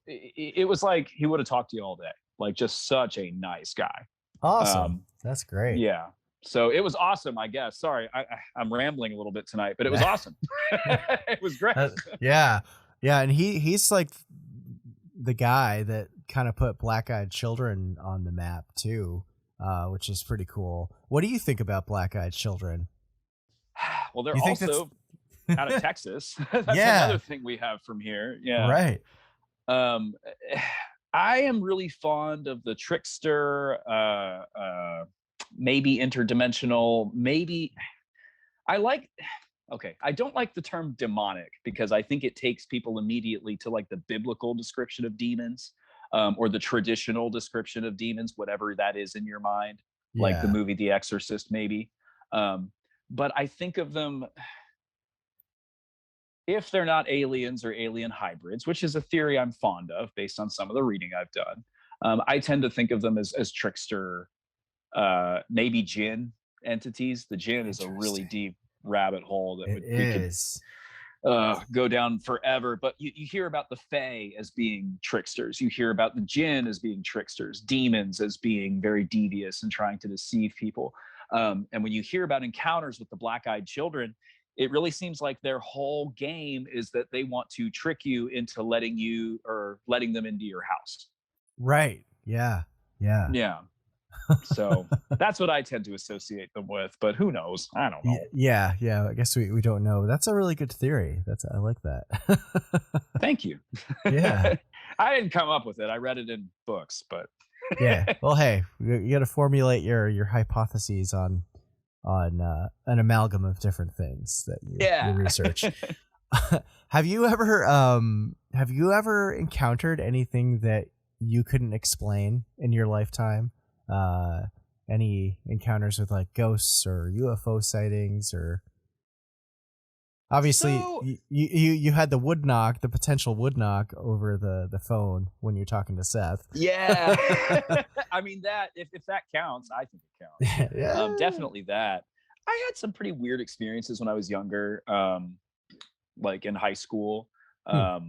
Speaker 3: it was like he would have talked to you all day. Like, just such a nice guy.
Speaker 2: Awesome. That's great.
Speaker 3: Yeah. So it was awesome, I guess. Sorry, I'm rambling a little bit tonight, but it was awesome. It was great.
Speaker 2: Yeah. And he's like the guy that kind of put Black Eyed Children on the map too, which is pretty cool. What do you think about Black Eyed Children?
Speaker 3: Well, they're also out of Texas. That's another thing we have from here. Yeah.
Speaker 2: Right.
Speaker 3: I am really fond of the trickster, maybe interdimensional, maybe I don't like the term demonic because I think it takes people immediately to like the biblical description of demons, or the traditional description of demons, whatever that is in your mind, like the movie The Exorcist, maybe. But I think of them, if they're not aliens or alien hybrids, which is a theory I'm fond of based on some of the reading I've done, I tend to think of them as trickster, maybe jinn entities. The jinn is a really deep rabbit hole that we could go down forever. But you hear about the Fae as being tricksters. You hear about the jinn as being tricksters, demons as being very devious and trying to deceive people. And when you hear about encounters with the Black-Eyed Children, it really seems like their whole game is that they want to trick you into letting them into your house.
Speaker 2: Right. Yeah.
Speaker 3: So that's what I tend to associate them with, but who knows? I don't know.
Speaker 2: Yeah. I guess we don't know. That's a really good theory. I like that.
Speaker 3: Thank you.
Speaker 2: Yeah.
Speaker 3: I didn't come up with it. I read it in books, but
Speaker 2: yeah. Well, hey, you got to formulate your hypotheses on an amalgam of different things that you research. Have you ever encountered anything that you couldn't explain in your lifetime? Any encounters with like ghosts or UFO sightings? Or obviously you had the potential wood knock over the phone when you're talking to Seth.
Speaker 3: Yeah. I mean, that if that counts, I think it counts.
Speaker 2: Yeah.
Speaker 3: Definitely that. I had some pretty weird experiences when I was younger, like in high school. I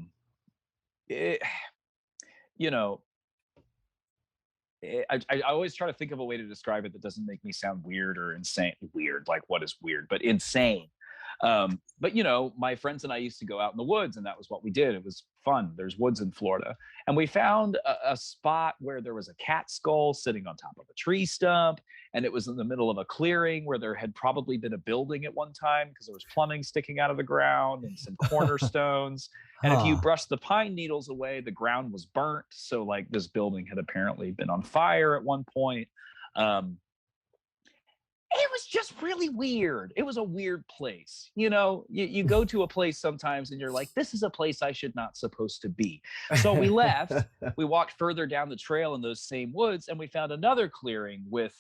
Speaker 3: always try to think of a way to describe it that doesn't make me sound weird or insane. Weird, like what is weird, but insane. But my friends and I used to go out in the woods, and that was what we did. It was fun. There's woods in Florida, and we found a spot where there was a cat skull sitting on top of a tree stump, and it was in the middle of a clearing where there had probably been a building at one time, because there was plumbing sticking out of the ground and some cornerstones. And if you brush the pine needles away, the ground was burnt. So like this building had apparently been on fire at one point. It was just really weird. It was a weird place. You go to a place sometimes and you're like, this is a place I should not supposed to be. So we left. We walked further down the trail in those same woods, and we found another clearing with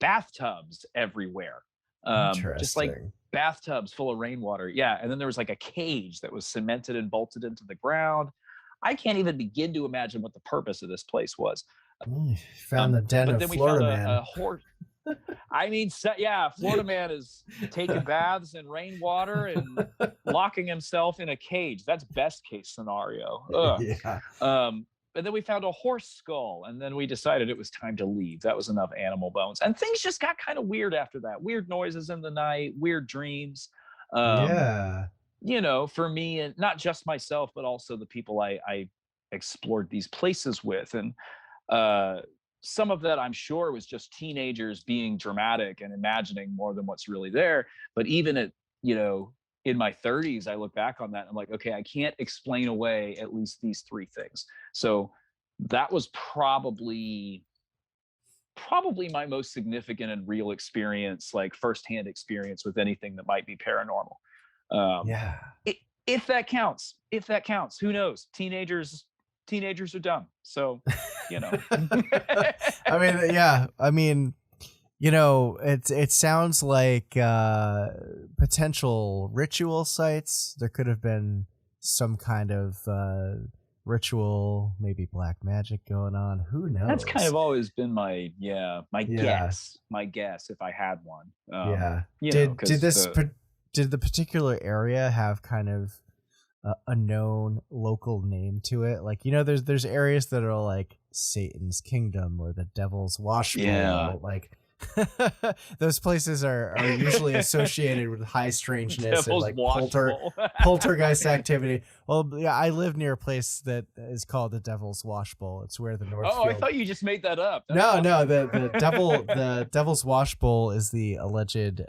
Speaker 3: bathtubs everywhere. Just like bathtubs full of rainwater. Yeah. And then there was like a cage that was cemented and bolted into the ground. I can't even begin to imagine what the purpose of this place was.
Speaker 2: Found the den of Florida man.
Speaker 3: A horse. I mean, Florida man is taking baths in rainwater and locking himself in a cage. That's best case scenario.
Speaker 2: Yeah.
Speaker 3: And then we found a horse skull, and then we decided it was time to leave. That was enough animal bones. And things just got kind of weird after that. Weird noises in the night, weird dreams. For me, and not just myself, but also the people I explored these places with. And some of that, I'm sure, was just teenagers being dramatic and imagining more than what's really there. But even at, in my 30s, I look back on that and I'm like, okay, I can't explain away at least these three things. So that was probably my most significant and real experience, like firsthand experience with anything that might be paranormal. If that counts, who knows? Teenagers are dumb. So,
Speaker 2: it sounds like potential ritual sites. There could have been some kind of ritual, maybe black magic going on. Who knows?
Speaker 3: That's kind of always been my guess if I had one.
Speaker 2: Did the particular area have kind of a known local name to it? Like, there's areas that are like Satan's Kingdom or the Devil's Washbowl. Like those places are usually associated with high strangeness and like poltergeist activity. Well, yeah, I live near a place that is called the Devil's Washbowl. It's where the Northfield.
Speaker 3: I thought you just made that up.
Speaker 2: No, the Devil's Washbowl is the alleged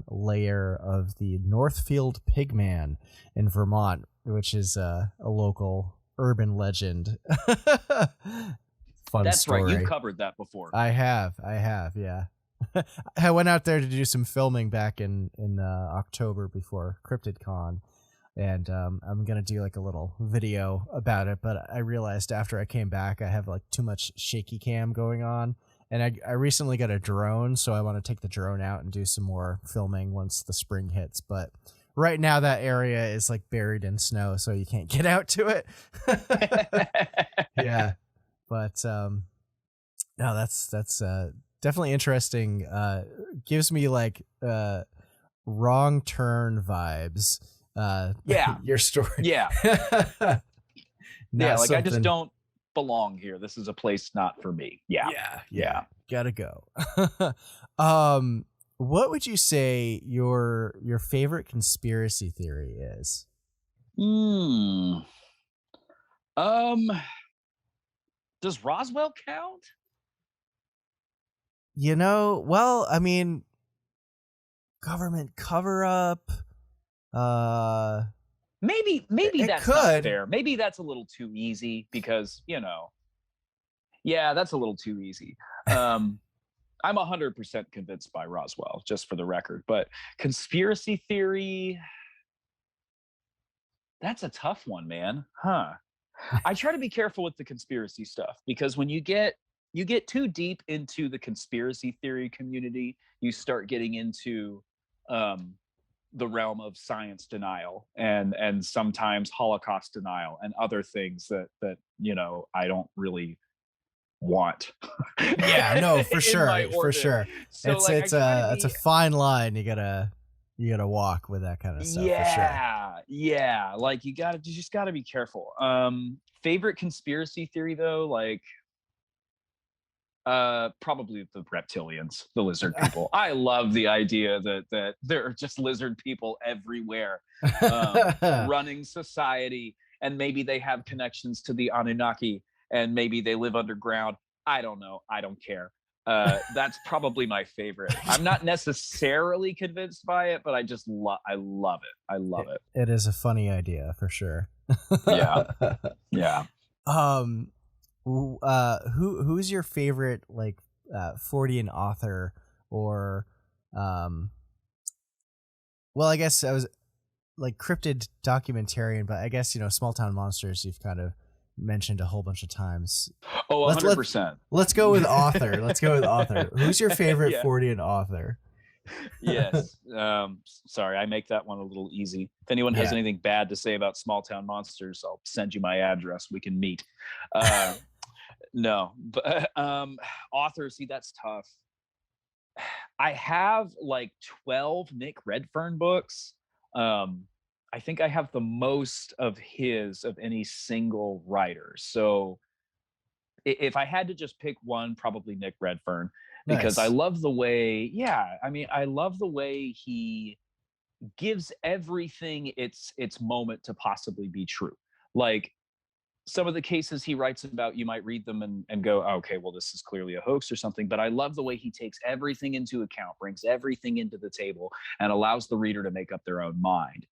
Speaker 2: lair of the Northfield Pigman in Vermont, which is a local urban legend. Fun
Speaker 3: That's
Speaker 2: story.
Speaker 3: Right. You covered that before.
Speaker 2: I have. Yeah. I went out there to do some filming back in October before CryptidCon, and I'm gonna do like a little video about it. But I realized after I came back, I have like too much shaky cam going on, and I recently got a drone, so I want to take the drone out and do some more filming once the spring hits. But right now, that area is like buried in snow, so you can't get out to it. Yeah. But no, that's definitely interesting. Gives me like Wrong Turn vibes. Your story.
Speaker 3: Yeah. Like I just don't belong here. This is a place not for me. Yeah.
Speaker 2: Gotta go. What would you say your favorite conspiracy theory is?
Speaker 3: Does Roswell count?
Speaker 2: Well, I mean, government cover up.
Speaker 3: Maybe that's not fair. Maybe that's a little too easy because, that's a little too easy. I'm 100% convinced by Roswell, just for the record. But conspiracy theory, that's a tough one, man. Huh? I try to be careful with the conspiracy stuff because when you get too deep into the conspiracy theory community, you start getting into the realm of science denial and sometimes Holocaust denial and other things that I don't really want.
Speaker 2: Yeah, no, for sure. So it's a fine line you gotta walk with that kind of stuff.
Speaker 3: Yeah. Like you just gotta be careful. Favorite conspiracy theory though, like Probably the reptilians, the lizard people. I love the idea that there are just lizard people everywhere, running society, and maybe they have connections to the Anunnaki, and maybe they live underground. I don't know. I don't care. That's probably my favorite. I'm not necessarily convinced by it, but I love it. I love it.
Speaker 2: It is a funny idea for sure.
Speaker 3: Yeah. Yeah.
Speaker 2: Who's your favorite like Fortean author, or well, I guess I was like cryptid documentarian, but I guess, you know, Small Town Monsters you've kind of mentioned a whole bunch of times.
Speaker 3: Oh, 100%.
Speaker 2: Let's go with author. Let's go with author. Who's your favorite Fortean author?
Speaker 3: Yes. Sorry, I make that one a little easy. If anyone has anything bad to say about Small Town Monsters, I'll send you my address. We can meet. No, but authors, see, that's tough. I have like 12 Nick Redfern books. I think I have the most of any single writer. So if I had to just pick one, probably Nick Redfern, because I love the way, I love the way he gives everything its moment to possibly be true. Like, some of the cases he writes about, you might read them and go, oh, okay, well, this is clearly a hoax or something. But I love the way he takes everything into account, brings everything into the table, and allows the reader to make up their own mind.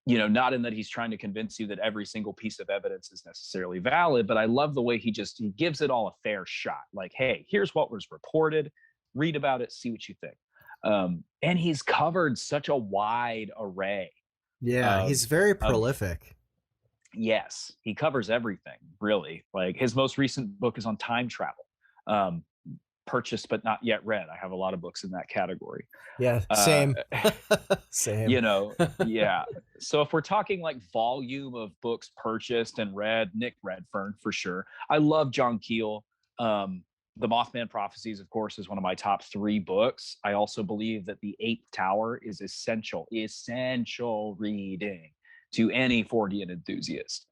Speaker 3: You know, not in that he's trying to convince you that every single piece of evidence is necessarily valid, but I love the way he gives it all a fair shot. Like, hey, here's what was reported, read about it, see what you think. And he's covered such a wide array.
Speaker 2: Yeah, he's very prolific.
Speaker 3: Yes, he covers everything, really. Like, his most recent book is on time travel. Purchased but not yet read. I have a lot of books in that category.
Speaker 2: Yeah, same. Same.
Speaker 3: You know, yeah. So if we're talking like volume of books purchased and read, Nick Redfern for sure. I love John Keel. The Mothman Prophecies, of course, is one of my top 3 books. I also believe that The Eighth Tower is essential reading to any Fortean enthusiast.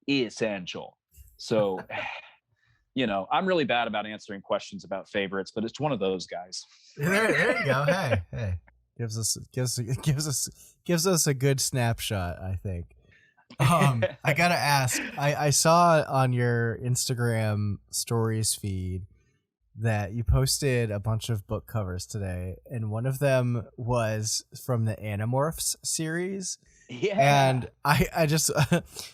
Speaker 3: Essential. So, you know, I'm really bad about answering questions about favorites, but it's one of those guys.
Speaker 2: There you go. Hey, gives us a good snapshot, I think. I gotta ask. I saw on your Instagram stories feed that you posted a bunch of book covers today, and one of them was from the Animorphs series.
Speaker 3: Yeah.
Speaker 2: And I just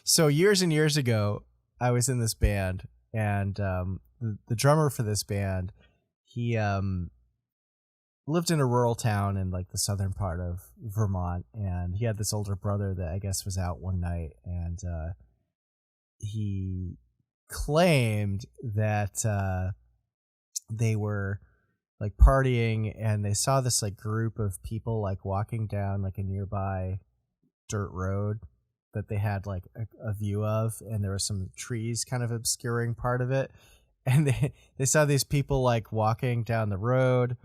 Speaker 2: so years and years ago, I was in this band, and the drummer for this band, he lived in a rural town in like the southern part of Vermont, and he had this older brother that I guess was out one night, and he claimed that they were like partying, and they saw this like group of people like walking down like a nearby dirt road that they had like a view of, and there were some trees kind of obscuring part of it, and they saw these people like walking down the road,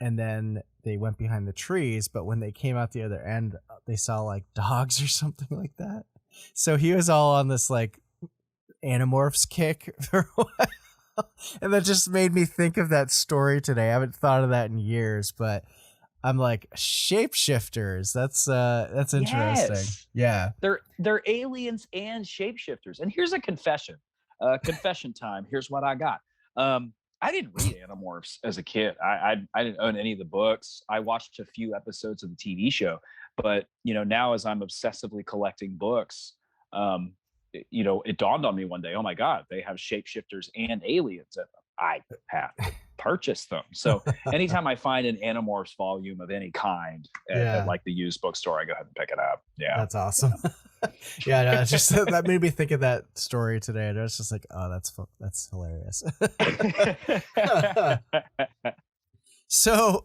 Speaker 2: and then they went behind the trees, but when they came out the other end, they saw like dogs or something like that. So he was all on this like Animorphs kick for a while. And that just made me think of that story today. I haven't thought of that in years, but I'm like, shapeshifters. That's interesting.
Speaker 3: Yes.
Speaker 2: Yeah.
Speaker 3: They're aliens and shapeshifters. And here's a confession. Confession time. Here's what I got. I didn't read Animorphs as a kid. I didn't own any of the books. I watched a few episodes of the TV show, but you know, now as I'm obsessively collecting books, you know, it dawned on me one day, oh my God, they have shapeshifters and aliens in them. I have to purchase them. So anytime I find an Animorphs volume of any kind at like the used bookstore, I go ahead and pick it up. Yeah.
Speaker 2: That's awesome. Yeah, no, it's just that made me think of that story today, and I was just like, oh, that's hilarious. So,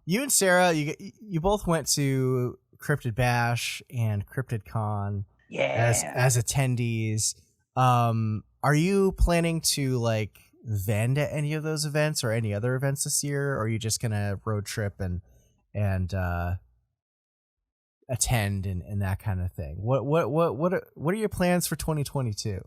Speaker 2: you and Sarah, you both went to Cryptid Bash and Cryptid Con as attendees. Are you planning to like vend at any of those events or any other events this year, or are you just gonna road trip and attend and that kind of thing? What are your plans for 2022?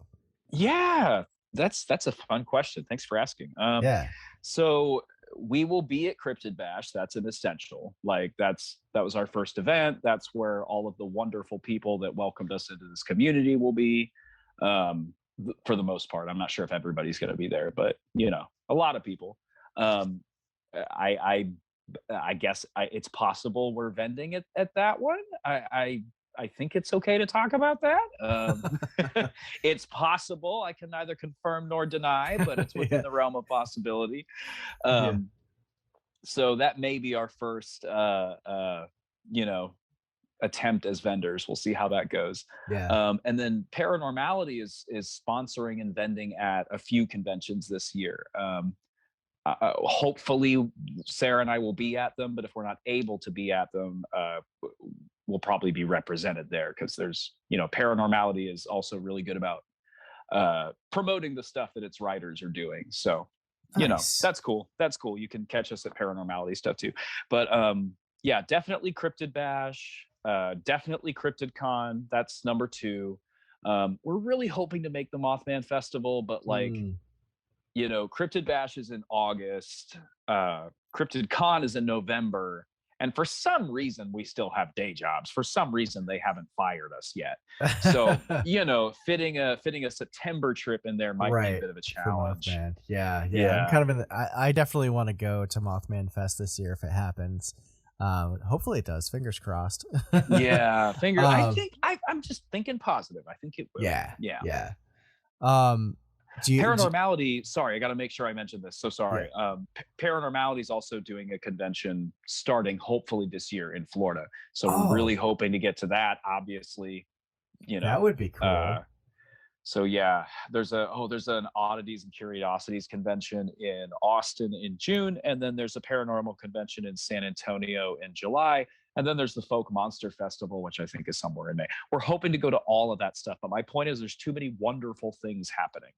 Speaker 3: Yeah, That's a fun question. Thanks for asking.
Speaker 2: Yeah.
Speaker 3: So we will be at Cryptid Bash. That's an essential. Like that was our first event. That's where all of the wonderful people that welcomed us into this community will be. For the most part, I'm not sure if everybody's going to be there, but a lot of people. Um, I guess it's possible we're vending at that one. I think it's okay to talk about that. It's possible. I can neither confirm nor deny, but it's within the realm of possibility. So that may be our first, attempt as vendors. We'll see how that goes. And then Paranormality is sponsoring and vending at a few conventions this year. Hopefully Sarah and I will be at them, but if we're not able to be at them, we'll probably be represented there, because there's Paranormality is also really good about promoting the stuff that its writers are doing. So that's cool. You can catch us at Paranormality stuff too. But definitely Cryptid Bash, definitely Cryptid Con. That's number 2. We're really hoping to make the Mothman Festival, but Cryptid Bash is in August. Cryptid Con is in November. And for some reason, we still have day jobs. For some reason, they haven't fired us yet. So, fitting a September trip in there might be a bit of a challenge.
Speaker 2: Mothman. Yeah. I'm kind of I definitely want to go to Mothman Fest this year if it happens. Hopefully it does. Fingers crossed.
Speaker 3: I think I'm just thinking positive. I think it will.
Speaker 2: Yeah.
Speaker 3: Paranormality, sorry, I got to make sure I mention this. So sorry. Paranormality is also doing a convention starting hopefully this year in Florida. So we're really hoping to get to that. Obviously,
Speaker 2: that would be cool.
Speaker 3: So there's an Oddities and Curiosities convention in Austin in June, and then there's a paranormal convention in San Antonio in July, and then there's the Folk Monster Festival, which I think is somewhere in May. We're hoping to go to all of that stuff, but my point is there's too many wonderful things happening.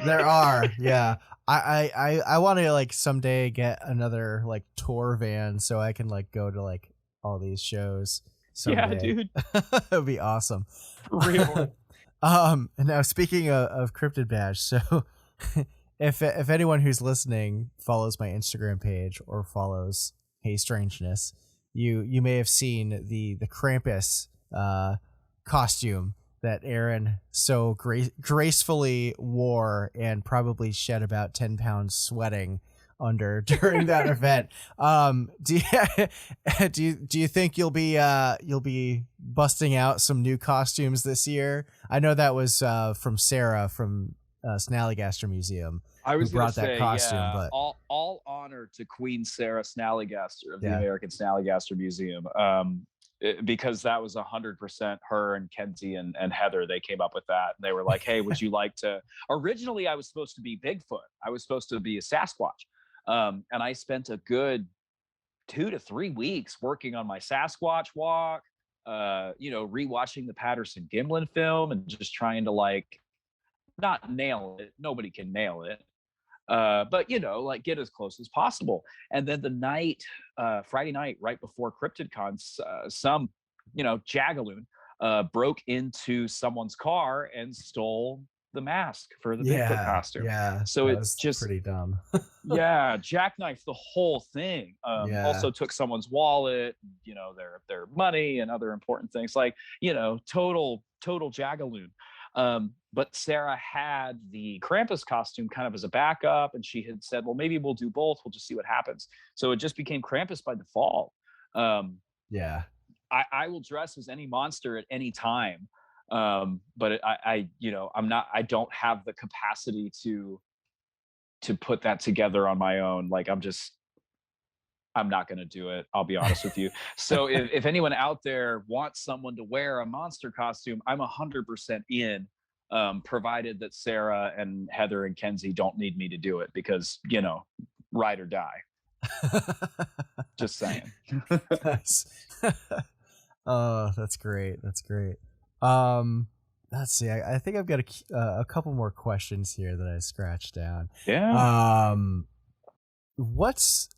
Speaker 2: There are. I want to someday get another tour van so I can go to all these shows someday.
Speaker 3: Dude.
Speaker 2: It'd be awesome.
Speaker 3: For real.
Speaker 2: Now speaking of Cryptid Bash, so if anyone who's listening follows my Instagram page or follows Hey Strangeness, you may have seen the Krampus costume that Aaron so gracefully wore and probably shed about 10 pounds sweating under during that event. Do you think you'll be busting out some new costumes this year? I know that was from Sarah from Snallygaster Museum.
Speaker 3: I was
Speaker 2: who brought that costume, but
Speaker 3: all honor to Queen Sarah Snallygaster of the American Snallygaster Museum. Because that was 100% her and Kenzie and Heather. They came up with that. And they were like, hey, would you like to... Originally, I was supposed to be Bigfoot. I was supposed to be a Sasquatch. And I spent a good 2 to 3 weeks working on my Sasquatch walk, rewatching the Patterson Gimlin film and just trying to not nail it. Nobody can nail it. But get as close as possible. And then the night, Friday night, right before CryptidCon, some jagaloon broke into someone's car and stole the mask for the Bigfoot costume. So it's just
Speaker 2: pretty dumb.
Speaker 3: jackknifed the whole thing. Also took someone's wallet, their money and other important things, total jagaloon. But Sarah had the Krampus costume kind of as a backup, and she had said, well, maybe we'll do both. We'll just see what happens. So it just became Krampus by default. I will dress as any monster at any time. But I don't have the capacity to put that together on my own. I'm not going to do it. I'll be honest with you. So if anyone out there wants someone to wear a monster costume, I'm 100% in, provided that Sarah and Heather and Kenzie don't need me to do it, because, ride or die. Just saying.
Speaker 2: Nice. Oh, that's great. Let's see. I think I've got a couple more questions here that I scratched down. What's...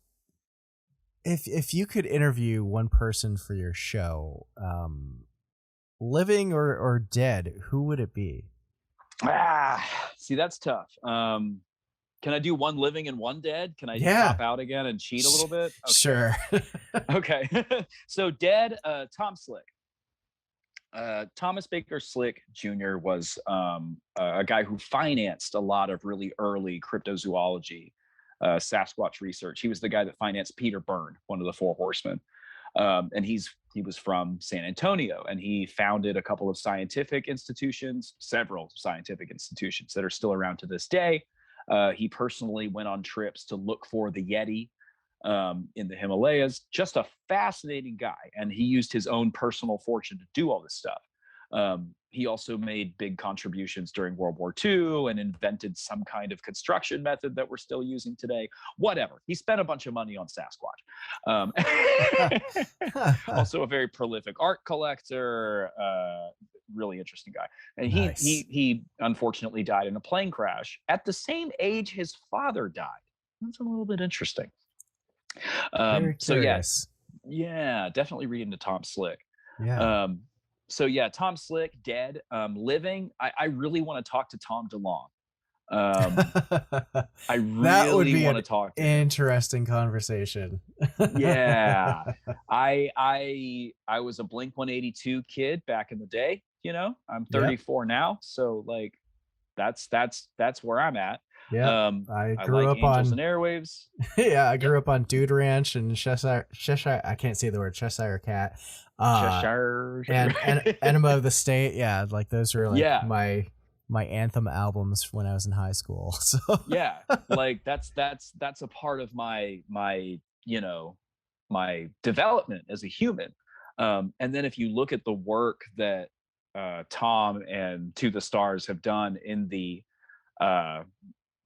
Speaker 2: If you could interview one person for your show, living or dead, who would it be?
Speaker 3: See, that's tough. Can I do one living and one dead? Can I
Speaker 2: Yeah.
Speaker 3: cop out again and cheat a little bit? Okay.
Speaker 2: Sure.
Speaker 3: Okay. So dead, Tom Slick. Thomas Baker Slick Jr. was a guy who financed a lot of really early cryptozoology, Sasquatch research. He was the guy that financed Peter Byrne, one of the Four Horsemen. And he was from San Antonio, and he founded a couple of scientific institutions, several scientific institutions that are still around to this day. He personally went on trips to look for the Yeti in the Himalayas. Just a fascinating guy, and he used his own personal fortune to do all this stuff. He also made big contributions during World War II and invented some kind of construction method that we're still using today. Whatever. He spent a bunch of money on Sasquatch. Also a very prolific art collector, really interesting guy. And
Speaker 2: Nice.
Speaker 3: he unfortunately died in a plane crash at the same age his father died. That's a little bit interesting.
Speaker 2: Very
Speaker 3: So
Speaker 2: curious.
Speaker 3: yeah, definitely read into Tom Slick.
Speaker 2: Yeah.
Speaker 3: So yeah, Tom Slick dead. Living, I really want to talk to Tom DeLonge. I really want to talk to him.
Speaker 2: Interesting conversation.
Speaker 3: Yeah, I was a Blink 182 kid back in the day. You know, I'm 34 now, so like that's where I'm at.
Speaker 2: Yeah, I grew
Speaker 3: like
Speaker 2: up
Speaker 3: Angels
Speaker 2: on
Speaker 3: and Airwaves.
Speaker 2: yeah, I grew up on Dude Ranch and Cheshire. I can't say the word Cheshire Cat.
Speaker 3: Cheshire
Speaker 2: and Enema of the State. Yeah, like those were like
Speaker 3: Yeah.
Speaker 2: my anthem albums when I was in high school. So
Speaker 3: Yeah, like that's a part of my you know, my development as a human. And then if you look at the work that Tom and To the Stars have done in the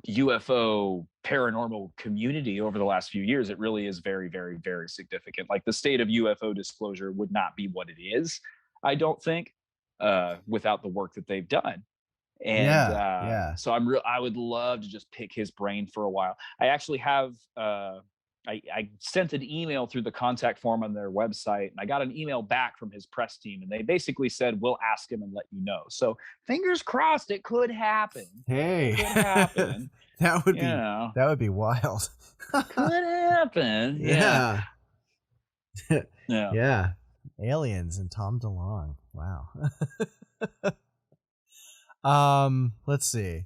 Speaker 3: UFO paranormal community over the last few years, it really is very, very, very significant. Like the state of UFO disclosure would not be what it is, I don't think, without the work that they've done. And
Speaker 2: yeah.
Speaker 3: so I would love to just pick his brain for a while. I actually have I sent an email through the contact form on their website, and I got an email back from his press team, and they basically said, we'll ask him and let you know. So fingers crossed, it could happen.
Speaker 2: Hey,
Speaker 3: it could happen.
Speaker 2: that would be wild.
Speaker 3: Could happen. Yeah.
Speaker 2: Yeah. Aliens and Tom DeLonge. Wow. Let's see.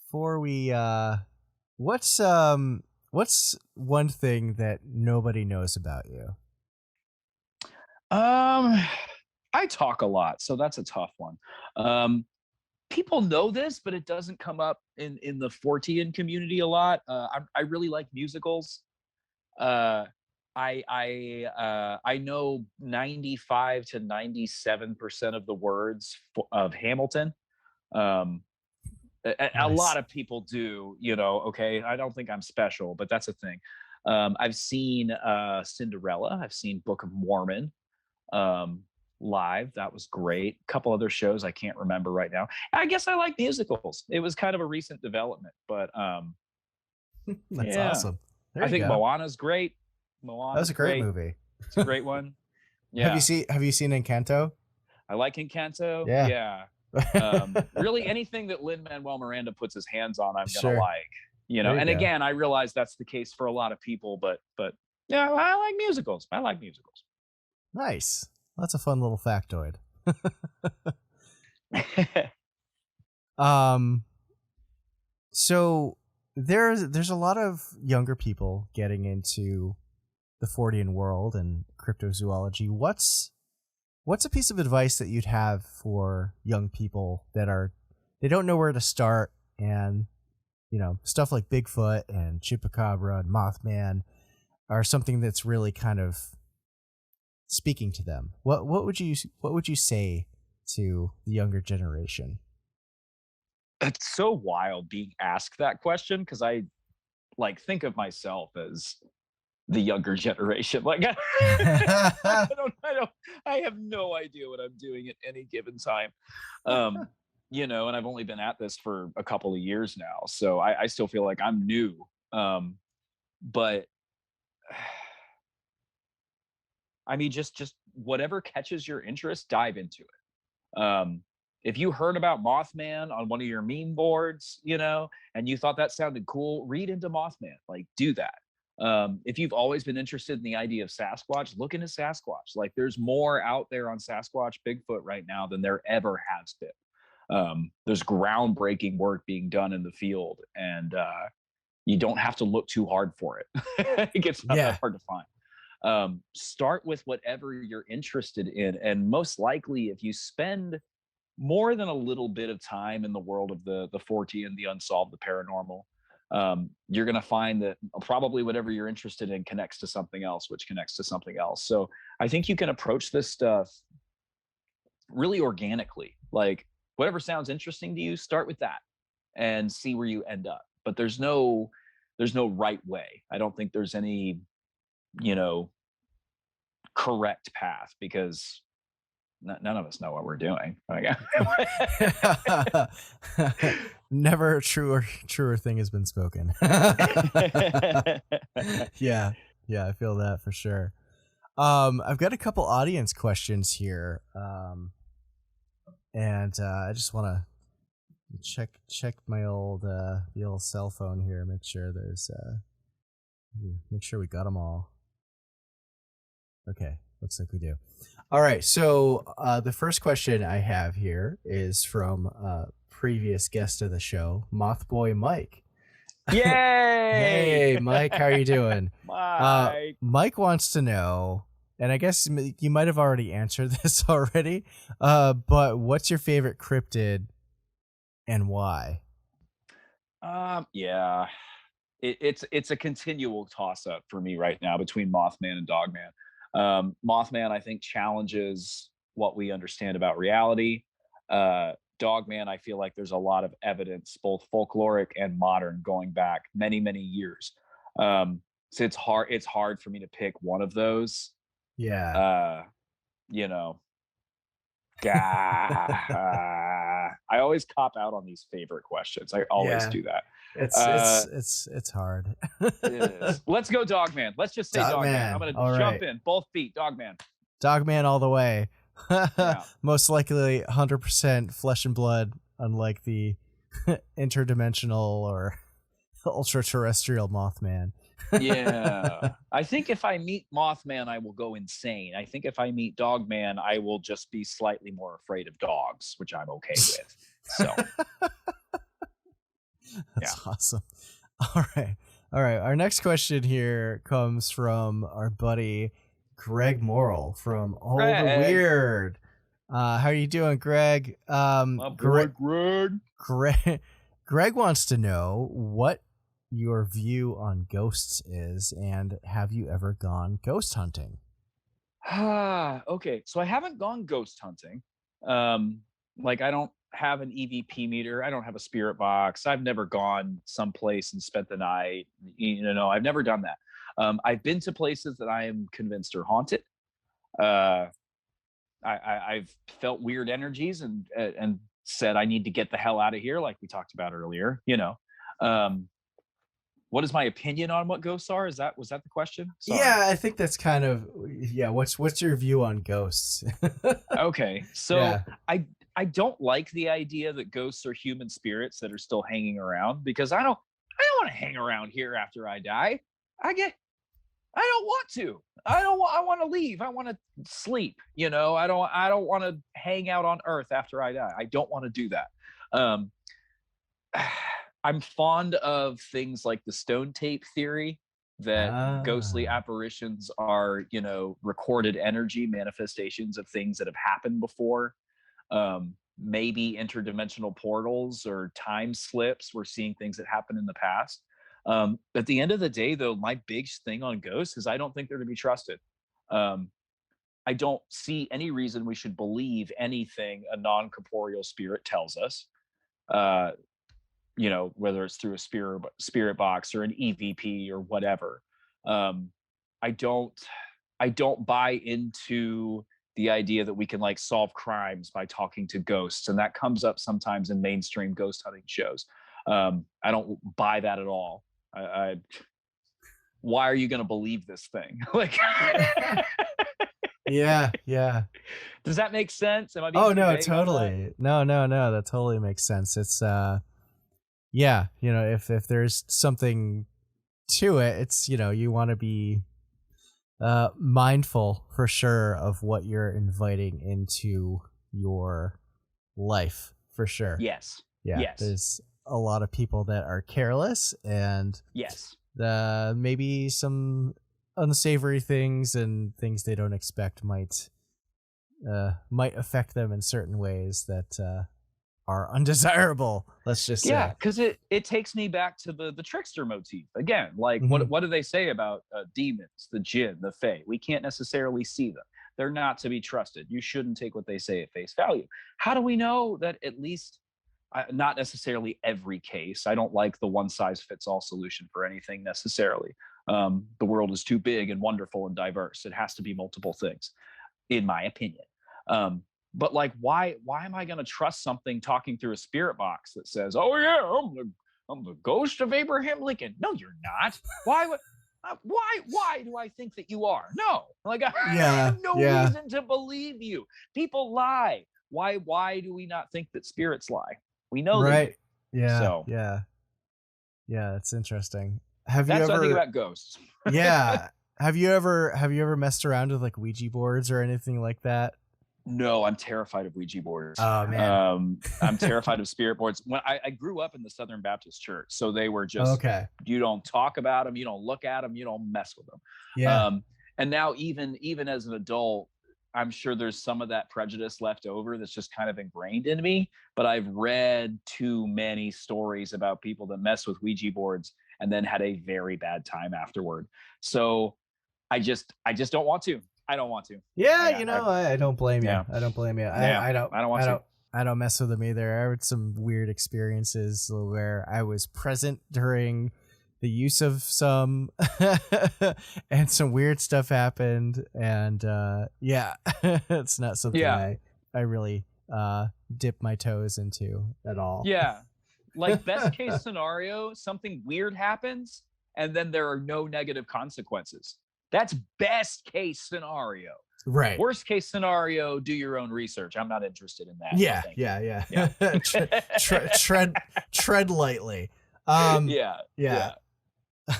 Speaker 2: Before we what's one thing that nobody knows about you?
Speaker 3: I talk a lot, so that's a tough one. People know this, but it doesn't come up in the Fortean community a lot. I really like musicals. I know 95 to 97% of the words of Hamilton. A lot of people do, you know. Okay, I don't think I'm special, but that's a thing. I've seen Cinderella. I've seen Book of Mormon live. That was great. A couple other shows I can't remember right now. I guess I like musicals. It was kind of a recent development, but
Speaker 2: that's awesome.
Speaker 3: I think Moana's great. Moana's
Speaker 2: that was a great movie.
Speaker 3: It's a great one. Yeah.
Speaker 2: Have you seen Encanto?
Speaker 3: I like Encanto.
Speaker 2: Yeah.
Speaker 3: Really anything that Lin-Manuel Miranda puts his hands on, I'm gonna like, you know. And again, I realize that's the case for a lot of people, but yeah, I like musicals.
Speaker 2: Nice. That's a fun little factoid. So there's a lot of younger people getting into the Fortean world and cryptozoology. What's a piece of advice that you'd have for young people they don't know where to start, and you know, stuff like Bigfoot and Chupacabra and Mothman are something that's really kind of speaking to them? What would you say to the younger generation?
Speaker 3: It's so wild being asked that question, because I like think of myself as the younger generation. Like I have no idea what I'm doing at any given time. You know, and I've only been at this for a couple of years now, so I still feel like I'm new. But I mean, just whatever catches your interest, dive into it. If you heard about Mothman on one of your meme boards, and you thought that sounded cool, read into Mothman. Like, do that. If you've always been interested in the idea of Sasquatch, look into Sasquatch. Like, there's more out there on Sasquatch, Bigfoot right now than there ever has been. There's groundbreaking work being done in the field, and you don't have to look too hard for it. It gets not that hard to find. Start with whatever you're interested in, and most likely, if you spend more than a little bit of time in the world of the Fortean, the unsolved, the paranormal, you're going to find that probably whatever you're interested in connects to something else, which connects to something else. So I think you can approach this stuff really organically. Like, whatever sounds interesting to you, start with that and see where you end up. But there's no right way. I don't think there's any, correct path, because none of us know what we're doing.
Speaker 2: Never truer thing has been spoken. Yeah, I feel that for sure. I've got a couple audience questions here, and I just want to check my the old cell phone here, make sure we got them all. Okay, looks like we do. All right, so the first question I have here is from previous guest of the show, Mothboy Mike.
Speaker 3: Yay!
Speaker 2: Hey, Mike, how are you doing? Mike wants to know, and I guess you might have already answered this already, but what's your favorite cryptid and why?
Speaker 3: Yeah, it's a continual toss-up for me right now between Mothman and Dogman. Mothman, I think, challenges what we understand about reality. Dogman, I feel like there's a lot of evidence, both folkloric and modern, going back many, many years. So it's hard for me to pick one of those.
Speaker 2: Yeah.
Speaker 3: I always cop out on these favorite questions. I always do that.
Speaker 2: It's hard.
Speaker 3: It is. Let's go Dogman. Let's just say Dogman. I'm gonna jump in both feet. Dogman.
Speaker 2: Dogman all the way.
Speaker 3: Yeah.
Speaker 2: Most likely 100% flesh and blood, unlike the interdimensional or ultra terrestrial Mothman.
Speaker 3: Yeah. I think if I meet Mothman, I will go insane. I think if I meet Dogman, I will just be slightly more afraid of dogs, which I'm okay with. So
Speaker 2: that's awesome. All right. Our next question here comes from our buddy Greg Morrill from All the Weird. How are you doing, Greg?
Speaker 3: Greg
Speaker 2: wants to know what your view on ghosts is, and have you ever gone ghost hunting?
Speaker 3: Okay, so I haven't gone ghost hunting. Like, I don't have an EVP meter. I don't have a spirit box. I've never gone someplace and spent the night. I've never done that. I've been to places that I am convinced are haunted. I've felt weird energies and said I need to get the hell out of here, like we talked about earlier. What is my opinion on what ghosts are? Was that the question? Sorry.
Speaker 2: Yeah, I think that's kind of What's your view on ghosts?
Speaker 3: Okay, so I don't like the idea that ghosts are human spirits that are still hanging around, because I don't want to hang around here after I die. I don't want to. I want to leave. I want to sleep. I don't want to hang out on Earth after I die. I don't want to do that. I'm fond of things like the stone tape theory, that ghostly apparitions are, recorded energy manifestations of things that have happened before. Maybe interdimensional portals or time slips. We're seeing things that happened in the past. At the end of the day, though, my big thing on ghosts is I don't think they're to be trusted. I don't see any reason we should believe anything a non-corporeal spirit tells us. Whether it's through a spirit box or an EVP or whatever. I don't buy into the idea that we can solve crimes by talking to ghosts, and that comes up sometimes in mainstream ghost hunting shows. I don't buy that at all. Why are you going to believe this thing?
Speaker 2: Yeah, yeah.
Speaker 3: Does that make sense? Am I being
Speaker 2: Oh
Speaker 3: too
Speaker 2: no,
Speaker 3: vague on that?
Speaker 2: totally. No, that totally makes sense. It's yeah, if there's something to it, it's you want to be mindful for sure of what you're inviting into your life, for sure.
Speaker 3: Yes.
Speaker 2: Yeah,
Speaker 3: Yes.
Speaker 2: there's a lot of people that are careless, and
Speaker 3: Yes.
Speaker 2: maybe some unsavory things and things they don't expect might affect them in certain ways that are undesirable. Let's just
Speaker 3: Yeah,
Speaker 2: say.
Speaker 3: because it takes me back to the trickster motif again. Like,
Speaker 2: Mhm.
Speaker 3: what do they say about demons, the jinn, the fae? We can't necessarily see them. They're not to be trusted. You shouldn't take what they say at face value. How do we know that at least not necessarily every case? I don't like the one size fits all solution for anything necessarily. The world is too big and wonderful and diverse. It has to be multiple things, in my opinion. Um, but like, why am I going to trust something talking through a spirit box that says, "Oh yeah, I'm the ghost of Abraham Lincoln"? No, you're not. Why would why do I think that you are? No, like I
Speaker 2: Yeah,
Speaker 3: have no
Speaker 2: yeah.
Speaker 3: reason to believe you. People lie. Why do we not think that spirits lie? We know they do.
Speaker 2: Right. Yeah,
Speaker 3: So
Speaker 2: yeah. Yeah, it's interesting. Have you
Speaker 3: that's what I think
Speaker 2: ever
Speaker 3: about ghosts.
Speaker 2: Yeah. Have you ever messed around with like Ouija boards or anything like that?
Speaker 3: No, I'm terrified of Ouija boards.
Speaker 2: Oh man.
Speaker 3: I'm terrified of spirit boards. When I grew up in the Southern Baptist Church, so they were just,
Speaker 2: Okay.
Speaker 3: you don't talk about them, you don't look at them, you don't mess with them.
Speaker 2: Yeah.
Speaker 3: And now even as an adult, I'm sure there's some of that prejudice left over that's just kind of ingrained in me. But I've read too many stories about people that mess with Ouija boards and then had a very bad time afterward. So I just don't want to. I don't want to.
Speaker 2: Yeah,
Speaker 3: Yeah,
Speaker 2: I don't blame you.
Speaker 3: yeah,
Speaker 2: I don't blame you.
Speaker 3: yeah.
Speaker 2: I don't
Speaker 3: I don't want
Speaker 2: I
Speaker 3: to.
Speaker 2: don't I don't mess with them either. I had some weird experiences where I was present during the use of some and some weird stuff happened, and yeah, it's not something
Speaker 3: Yeah,
Speaker 2: I really dip my toes into at all.
Speaker 3: yeah. Like best case scenario, something weird happens and then there are no negative consequences. That's best case scenario.
Speaker 2: Right.
Speaker 3: Worst case scenario, do your own research. I'm not interested in that. No,
Speaker 2: Yeah,
Speaker 3: thank you.
Speaker 2: yeah,
Speaker 3: Yeah.
Speaker 2: yeah. Tread lightly. Um
Speaker 3: Yeah.
Speaker 2: yeah.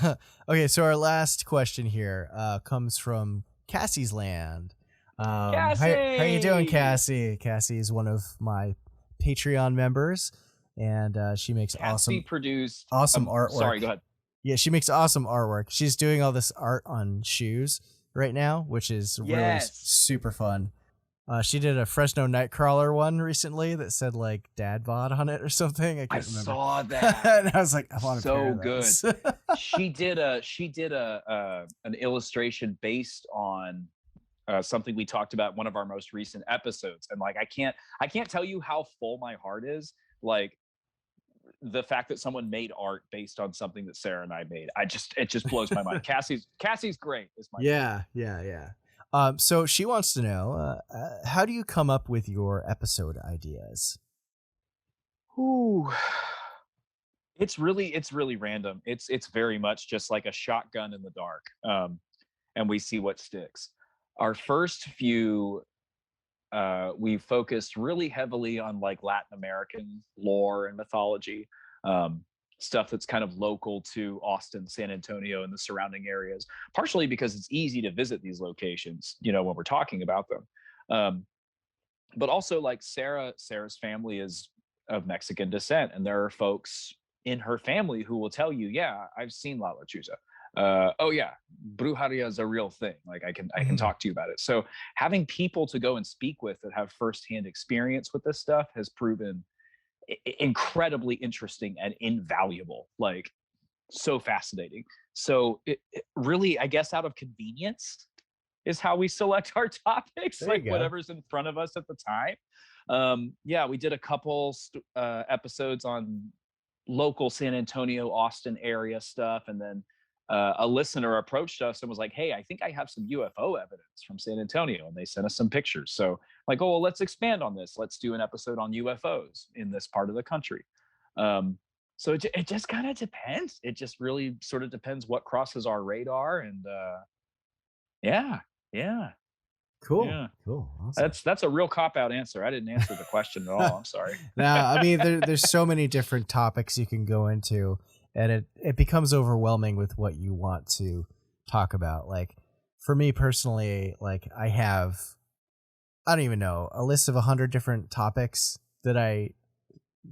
Speaker 3: Yeah.
Speaker 2: Okay, so our last question here comes from Cassie's Land. How you doing,
Speaker 3: Cassie.
Speaker 2: Cassie? Cassie is one of my Patreon members, and she makes
Speaker 3: Cassie produced
Speaker 2: awesome artwork.
Speaker 3: Sorry, go ahead.
Speaker 2: Yeah, she makes awesome artwork. She's doing all this art on shoes right now, which is really
Speaker 3: Yes.
Speaker 2: super fun. She did a Fresno Nightcrawler one recently that said like "Dad Bod" on it or something. I
Speaker 3: I
Speaker 2: can't remember.
Speaker 3: saw that.
Speaker 2: And I was like, I want to
Speaker 3: So
Speaker 2: pair
Speaker 3: good.
Speaker 2: those.
Speaker 3: She did an illustration based on something we talked about in one of our most recent episodes, and like I can't tell you how full my heart is, like the fact that someone made art based on something that Sarah and I made. It just blows my mind. Cassie's great is my
Speaker 2: Yeah, yeah, yeah. So she wants to know, how do you come up with your episode ideas?
Speaker 3: Ooh. It's really random. It's very much just like a shotgun in the dark, and we see what sticks. Our first few, we focused really heavily on like Latin American lore and mythology, um, stuff that's kind of local to Austin, San Antonio, and the surrounding areas. Partially because it's easy to visit these locations, when we're talking about them, but also like Sarah's family is of Mexican descent, and there are folks in her family who will tell you, yeah, I've seen La Lechuza. Oh yeah, brujeria is a real thing. Like I can talk to you about it. So having people to go and speak with that have firsthand experience with this stuff has proven incredibly interesting and invaluable. Like so fascinating. So it really, I guess, out of convenience is how we select our topics,
Speaker 2: There you
Speaker 3: like
Speaker 2: go.
Speaker 3: whatever's in front of us at the time. Yeah, we did a couple episodes on local San Antonio, Austin area stuff, and then a listener approached us and was like, "Hey, I think I have some UFO evidence from San Antonio," and they sent us some pictures. So, like, oh, well, let's expand on this. Let's do an episode on UFOs in this part of the country. So it just kind of depends. It just really sort of depends what crosses our radar, and yeah, yeah.
Speaker 2: Cool.
Speaker 3: Yeah.
Speaker 2: Cool. Awesome.
Speaker 3: That's a real cop-out answer. I didn't answer the question at all. I'm sorry.
Speaker 2: Now, I mean, there's so many different topics you can go into, and it becomes overwhelming with what you want to talk about. Like, for me personally, like I don't even know, a list of 100 different topics that I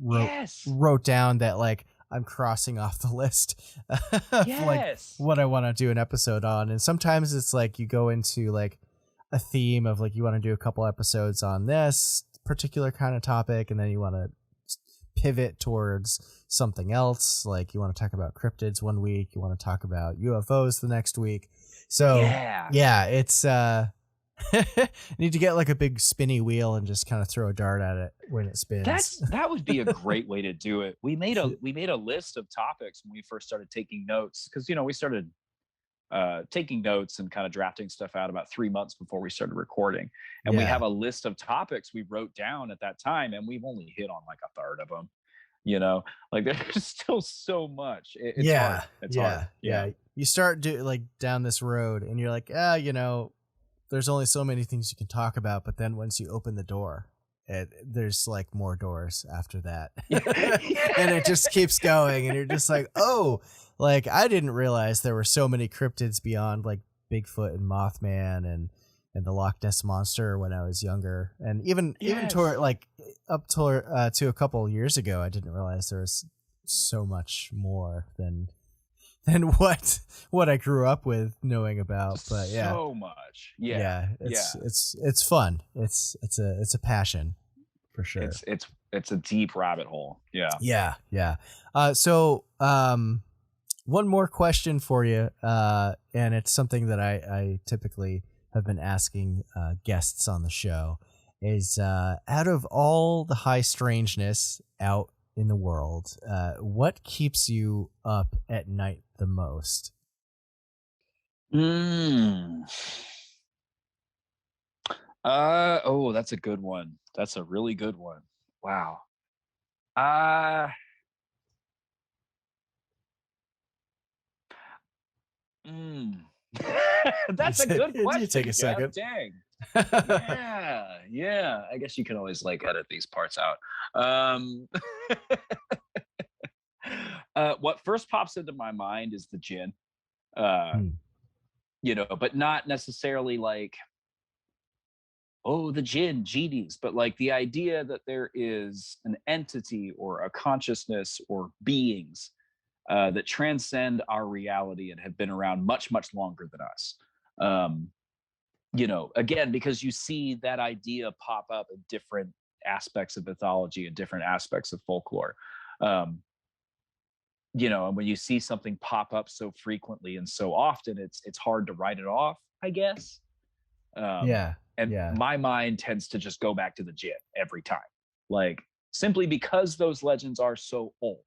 Speaker 2: wrote down that like I'm crossing off the list of like what I want to do an episode on. And sometimes it's like you go into like a theme of like you want to do a couple episodes on this particular kind of topic, and then you want to pivot towards something else. Like you want to talk about cryptids one week, you want to talk about UFOs the next week. So yeah, it's need to get like a big spinny wheel and just kind of throw a dart at it when it spins.
Speaker 3: That would be a great way to do it. We made a list of topics when we first started taking notes, because we started taking notes and kind of drafting stuff out about 3 months before we started recording, and we have a list of topics we wrote down at that time, and we've only hit on like a third of them. Like there's still so much. It's hard. It's hard.
Speaker 2: Yeah. You start down this road and you're like, there's only so many things you can talk about, but then once you open the door, there's like more doors after that. And it just keeps going, and you're just like, oh, like I didn't realize there were so many cryptids beyond like Bigfoot and Mothman and the Loch Ness Monster when I was younger. And even toward like up to a couple years ago, I didn't realize there was so much more than what I grew up with knowing about. But
Speaker 3: so much.
Speaker 2: It's fun. It's a passion for sure.
Speaker 3: It's a deep rabbit hole.
Speaker 2: Yeah. So one more question for you, and it's something that I typically have been asking guests on the show, is out of all the high strangeness out in the world, what keeps you up at night the most?
Speaker 3: That's a good one. That's a really good one. Wow. That's a good question.
Speaker 2: You take a second.
Speaker 3: Dang. Yeah. I guess you can always like edit these parts out. What first pops into my mind is the djinn. But not necessarily like, oh, the genies, but like the idea that there is an entity or a consciousness or beings that transcend our reality and have been around much, much longer than us. Again, because you see that idea pop up in different aspects of mythology and different aspects of folklore. And when you see something pop up so frequently and so often, it's hard to write it off, I guess. My mind tends to just go back to the djinn every time, like simply because those legends are so old,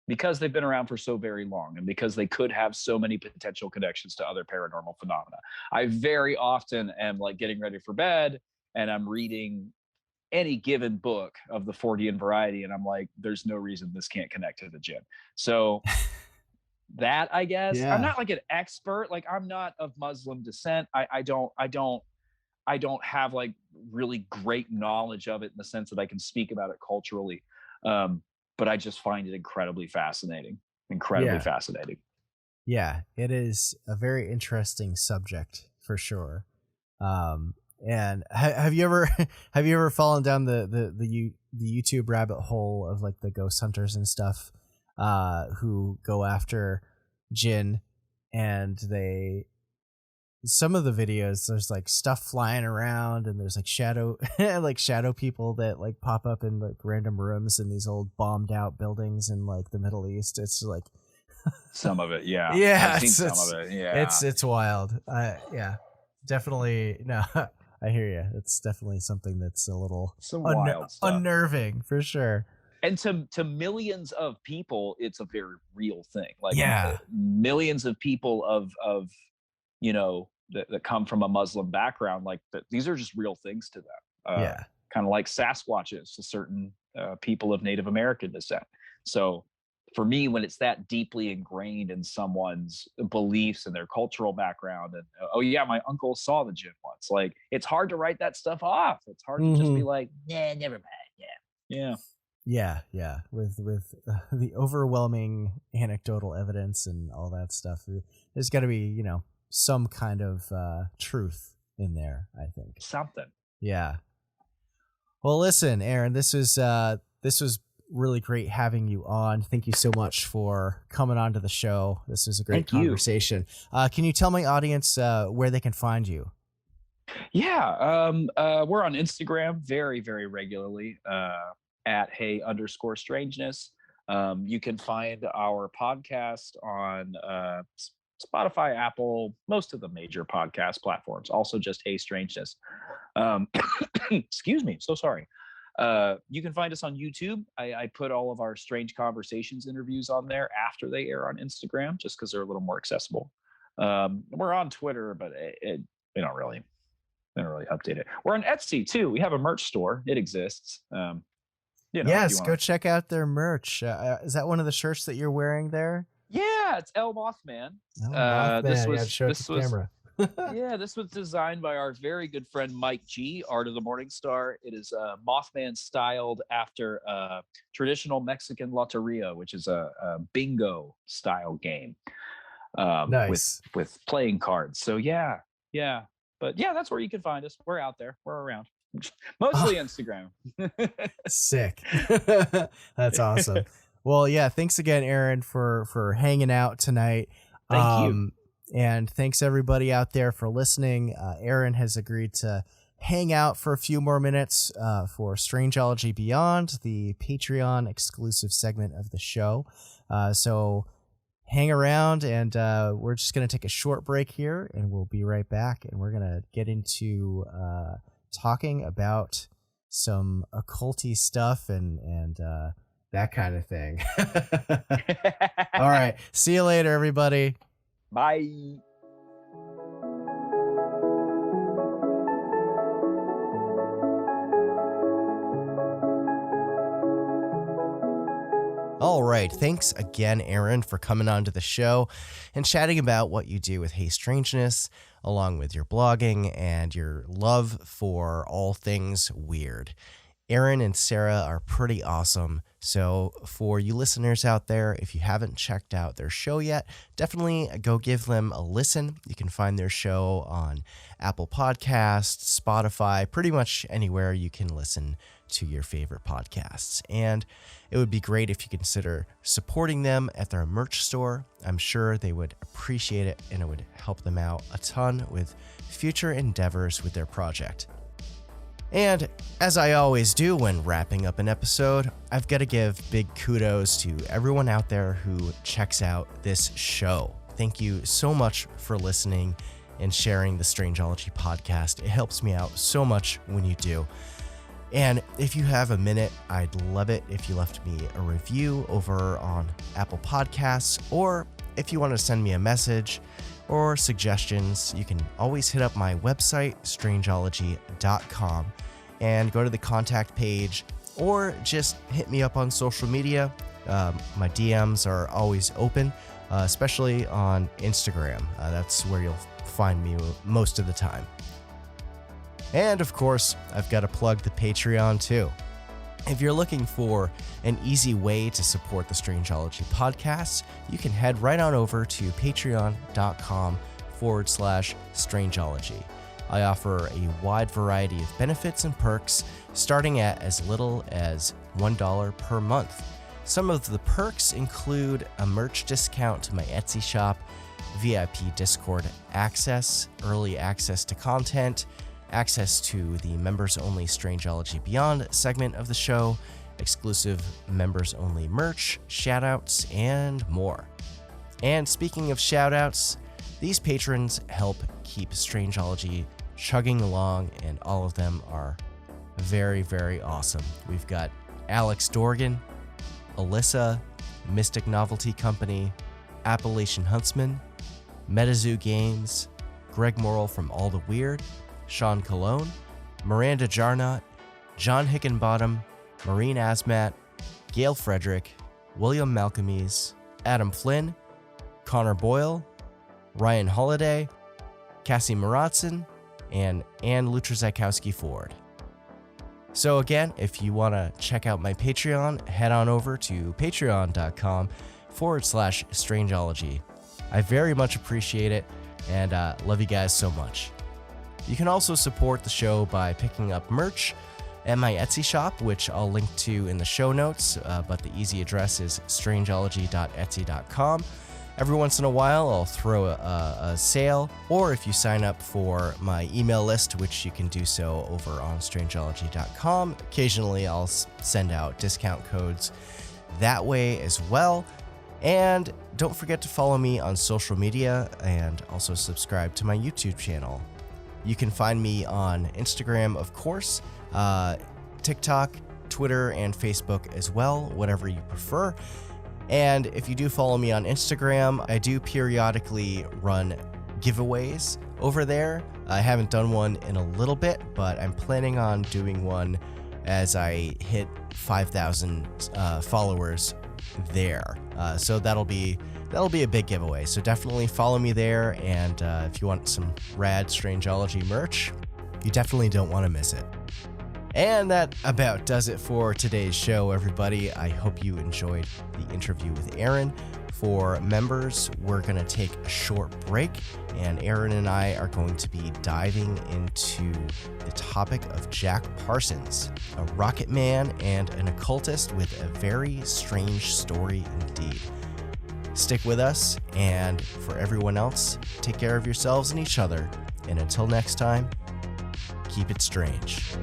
Speaker 3: because they've been around for so very long, and because they could have so many potential connections to other paranormal phenomena. I very often am like getting ready for bed and I'm reading any given book of the Fortean variety, and I'm like, there's no reason this can't connect to the djinn. So that, I guess, I'm not like an expert. Like I'm not of Muslim descent. I don't have like really great knowledge of it in the sense that I can speak about it culturally. But I just find it incredibly fascinating.
Speaker 2: Yeah, it is a very interesting subject for sure. And have you ever fallen down the YouTube rabbit hole of like the ghost hunters and stuff, who go after jinn, and some of the videos, there's like stuff flying around, and there's like shadow people that like pop up in like random rooms in these old bombed out buildings in like the Middle East. It's like
Speaker 3: some of it,
Speaker 2: I've
Speaker 3: seen some of it.
Speaker 2: It's wild. Definitely no. I hear you. It's definitely something that's a little
Speaker 3: wild stuff.
Speaker 2: Unnerving for sure.
Speaker 3: And to millions of people, it's a very real thing. Like millions of people of that come from a Muslim background, like that, these are just real things to them. Kind of like Sasquatches to certain people of Native American descent. So for me, when it's that deeply ingrained in someone's beliefs and their cultural background, and oh yeah, my uncle saw the gym once, like it's hard to write that stuff off. It's hard to just be like, nah, never mind.
Speaker 2: Yeah. With the overwhelming anecdotal evidence and all that stuff, there's got to be, some kind of truth in there, I think.
Speaker 3: Something.
Speaker 2: Yeah. Well, listen, Aaron, this was really great having you on. Thank you so much for coming on to the show. This was a great conversation. Can you tell my audience where they can find you?
Speaker 3: Yeah. We're on Instagram very, very regularly at hey_strangeness. You can find our podcast on Spotify, Apple, most of the major podcast platforms. Also just Hey Strangeness. Excuse me. So sorry. You can find us on YouTube. I put all of our Strange Conversations interviews on there after they air on Instagram, just because they're a little more accessible. We're on Twitter, but we don't really update it. We're on Etsy too. We have a merch store. It exists.
Speaker 2: Yes, go check out their merch. Is that one of the shirts that you're wearing there?
Speaker 3: Yeah, it's El Mothman.
Speaker 2: This was camera.
Speaker 3: Yeah, this was designed by our very good friend Mike G, Art of the Morning Star. It is Mothman styled after traditional Mexican loteria, which is a bingo style game.
Speaker 2: Nice.
Speaker 3: with playing cards. So yeah. But yeah, that's where you can find us. We're out there. We're around. Mostly Instagram.
Speaker 2: Sick. That's awesome. Well, yeah, thanks again, Aaron, for hanging out tonight.
Speaker 3: Thank you.
Speaker 2: And thanks everybody out there for listening. Aaron has agreed to hang out for a few more minutes for Strangeology Beyond, the Patreon exclusive segment of the show. So hang around, and we're just going to take a short break here, and we'll be right back. And we're going to get into talking about some occulty stuff and that kind of thing. All right. See you later, everybody.
Speaker 3: Bye.
Speaker 2: All right. Thanks again, Aaron, for coming on to the show and chatting about what you do with Hey Strangeness, along with your blogging and your love for all things weird. Aaron and Sarah are pretty awesome. So for you listeners out there, if you haven't checked out their show yet, definitely go give them a listen. You can find their show on Apple Podcasts, Spotify, pretty much anywhere you can listen to your favorite podcasts. And it would be great if you consider supporting them at their merch store. I'm sure they would appreciate it, and it would help them out a ton with future endeavors with their project. And as I always do when wrapping up an episode, I've got to give big kudos to everyone out there who checks out this show. Thank you so much for listening and sharing the Strangeology podcast. It helps me out so much when you do. And if you have a minute, I'd love it if you left me a review over on Apple Podcasts, or if you want to send me a message or suggestions, you can always hit up my website, Strangeology.com, and go to the contact page, or just hit me up on social media. My DMs are always open, especially on Instagram. That's where you'll find me most of the time. And of course, I've got to plug the Patreon too. If you're looking for an easy way to support the Strangeology podcast, you can head right on over to patreon.com/Strangeology. I offer a wide variety of benefits and perks, starting at as little as $1 per month. Some of the perks include a merch discount to my Etsy shop, VIP Discord access, early access to content, access to the members-only Strangeology Beyond segment of the show, exclusive members-only merch, shoutouts, and more. And speaking of shoutouts, these patrons help keep Strangeology chugging along, and all of them are very, very awesome. We've got Alex Dorgan, Alyssa, Mystic Novelty Company, Appalachian Huntsman, MetaZoo Games, Greg Morrill from All the Weird, Sean Colon, Miranda Jarnot, John Hickenbottom, Maureen Asmat, Gail Frederick, William Malcolmes, Adam Flynn, Connor Boyle, Ryan Holiday, Cassie Maratson, and Ann Lutrzakowski-Ford. So again, if you want to check out my Patreon, head on over to patreon.com/Strangeology. I very much appreciate it and love you guys so much. You can also support the show by picking up merch at my Etsy shop, which I'll link to in the show notes, but the easy address is strangeology.etsy.com. Every once in a while, I'll throw a sale, or if you sign up for my email list, which you can do so over on strangeology.com, occasionally I'll send out discount codes that way as well. And don't forget to follow me on social media and also subscribe to my YouTube channel. You can find me on Instagram, of course, TikTok, Twitter, and Facebook as well, whatever you prefer. And if you do follow me on Instagram, I do periodically run giveaways over there. I haven't done one in a little bit, but I'm planning on doing one as I hit 5,000 followers there. So that'll be a big giveaway. So definitely follow me there. And if you want some rad Strangeology merch, you definitely don't want to miss it. And that about does it for today's show, everybody. I hope you enjoyed the interview with Aaron. For members, we're going to take a short break, and Aaron and I are going to be diving into the topic of Jack Parsons, a rocket man and an occultist with a very strange story indeed. Stick with us, and for everyone else, take care of yourselves and each other. And until next time, keep it strange.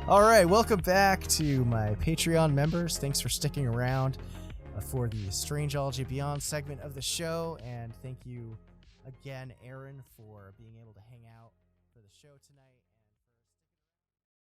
Speaker 2: All right, welcome back to my Patreon members. Thanks for sticking around for the Strangeology Beyond segment of the show. And thank you again, Aaron, for being able to hang out for the show tonight.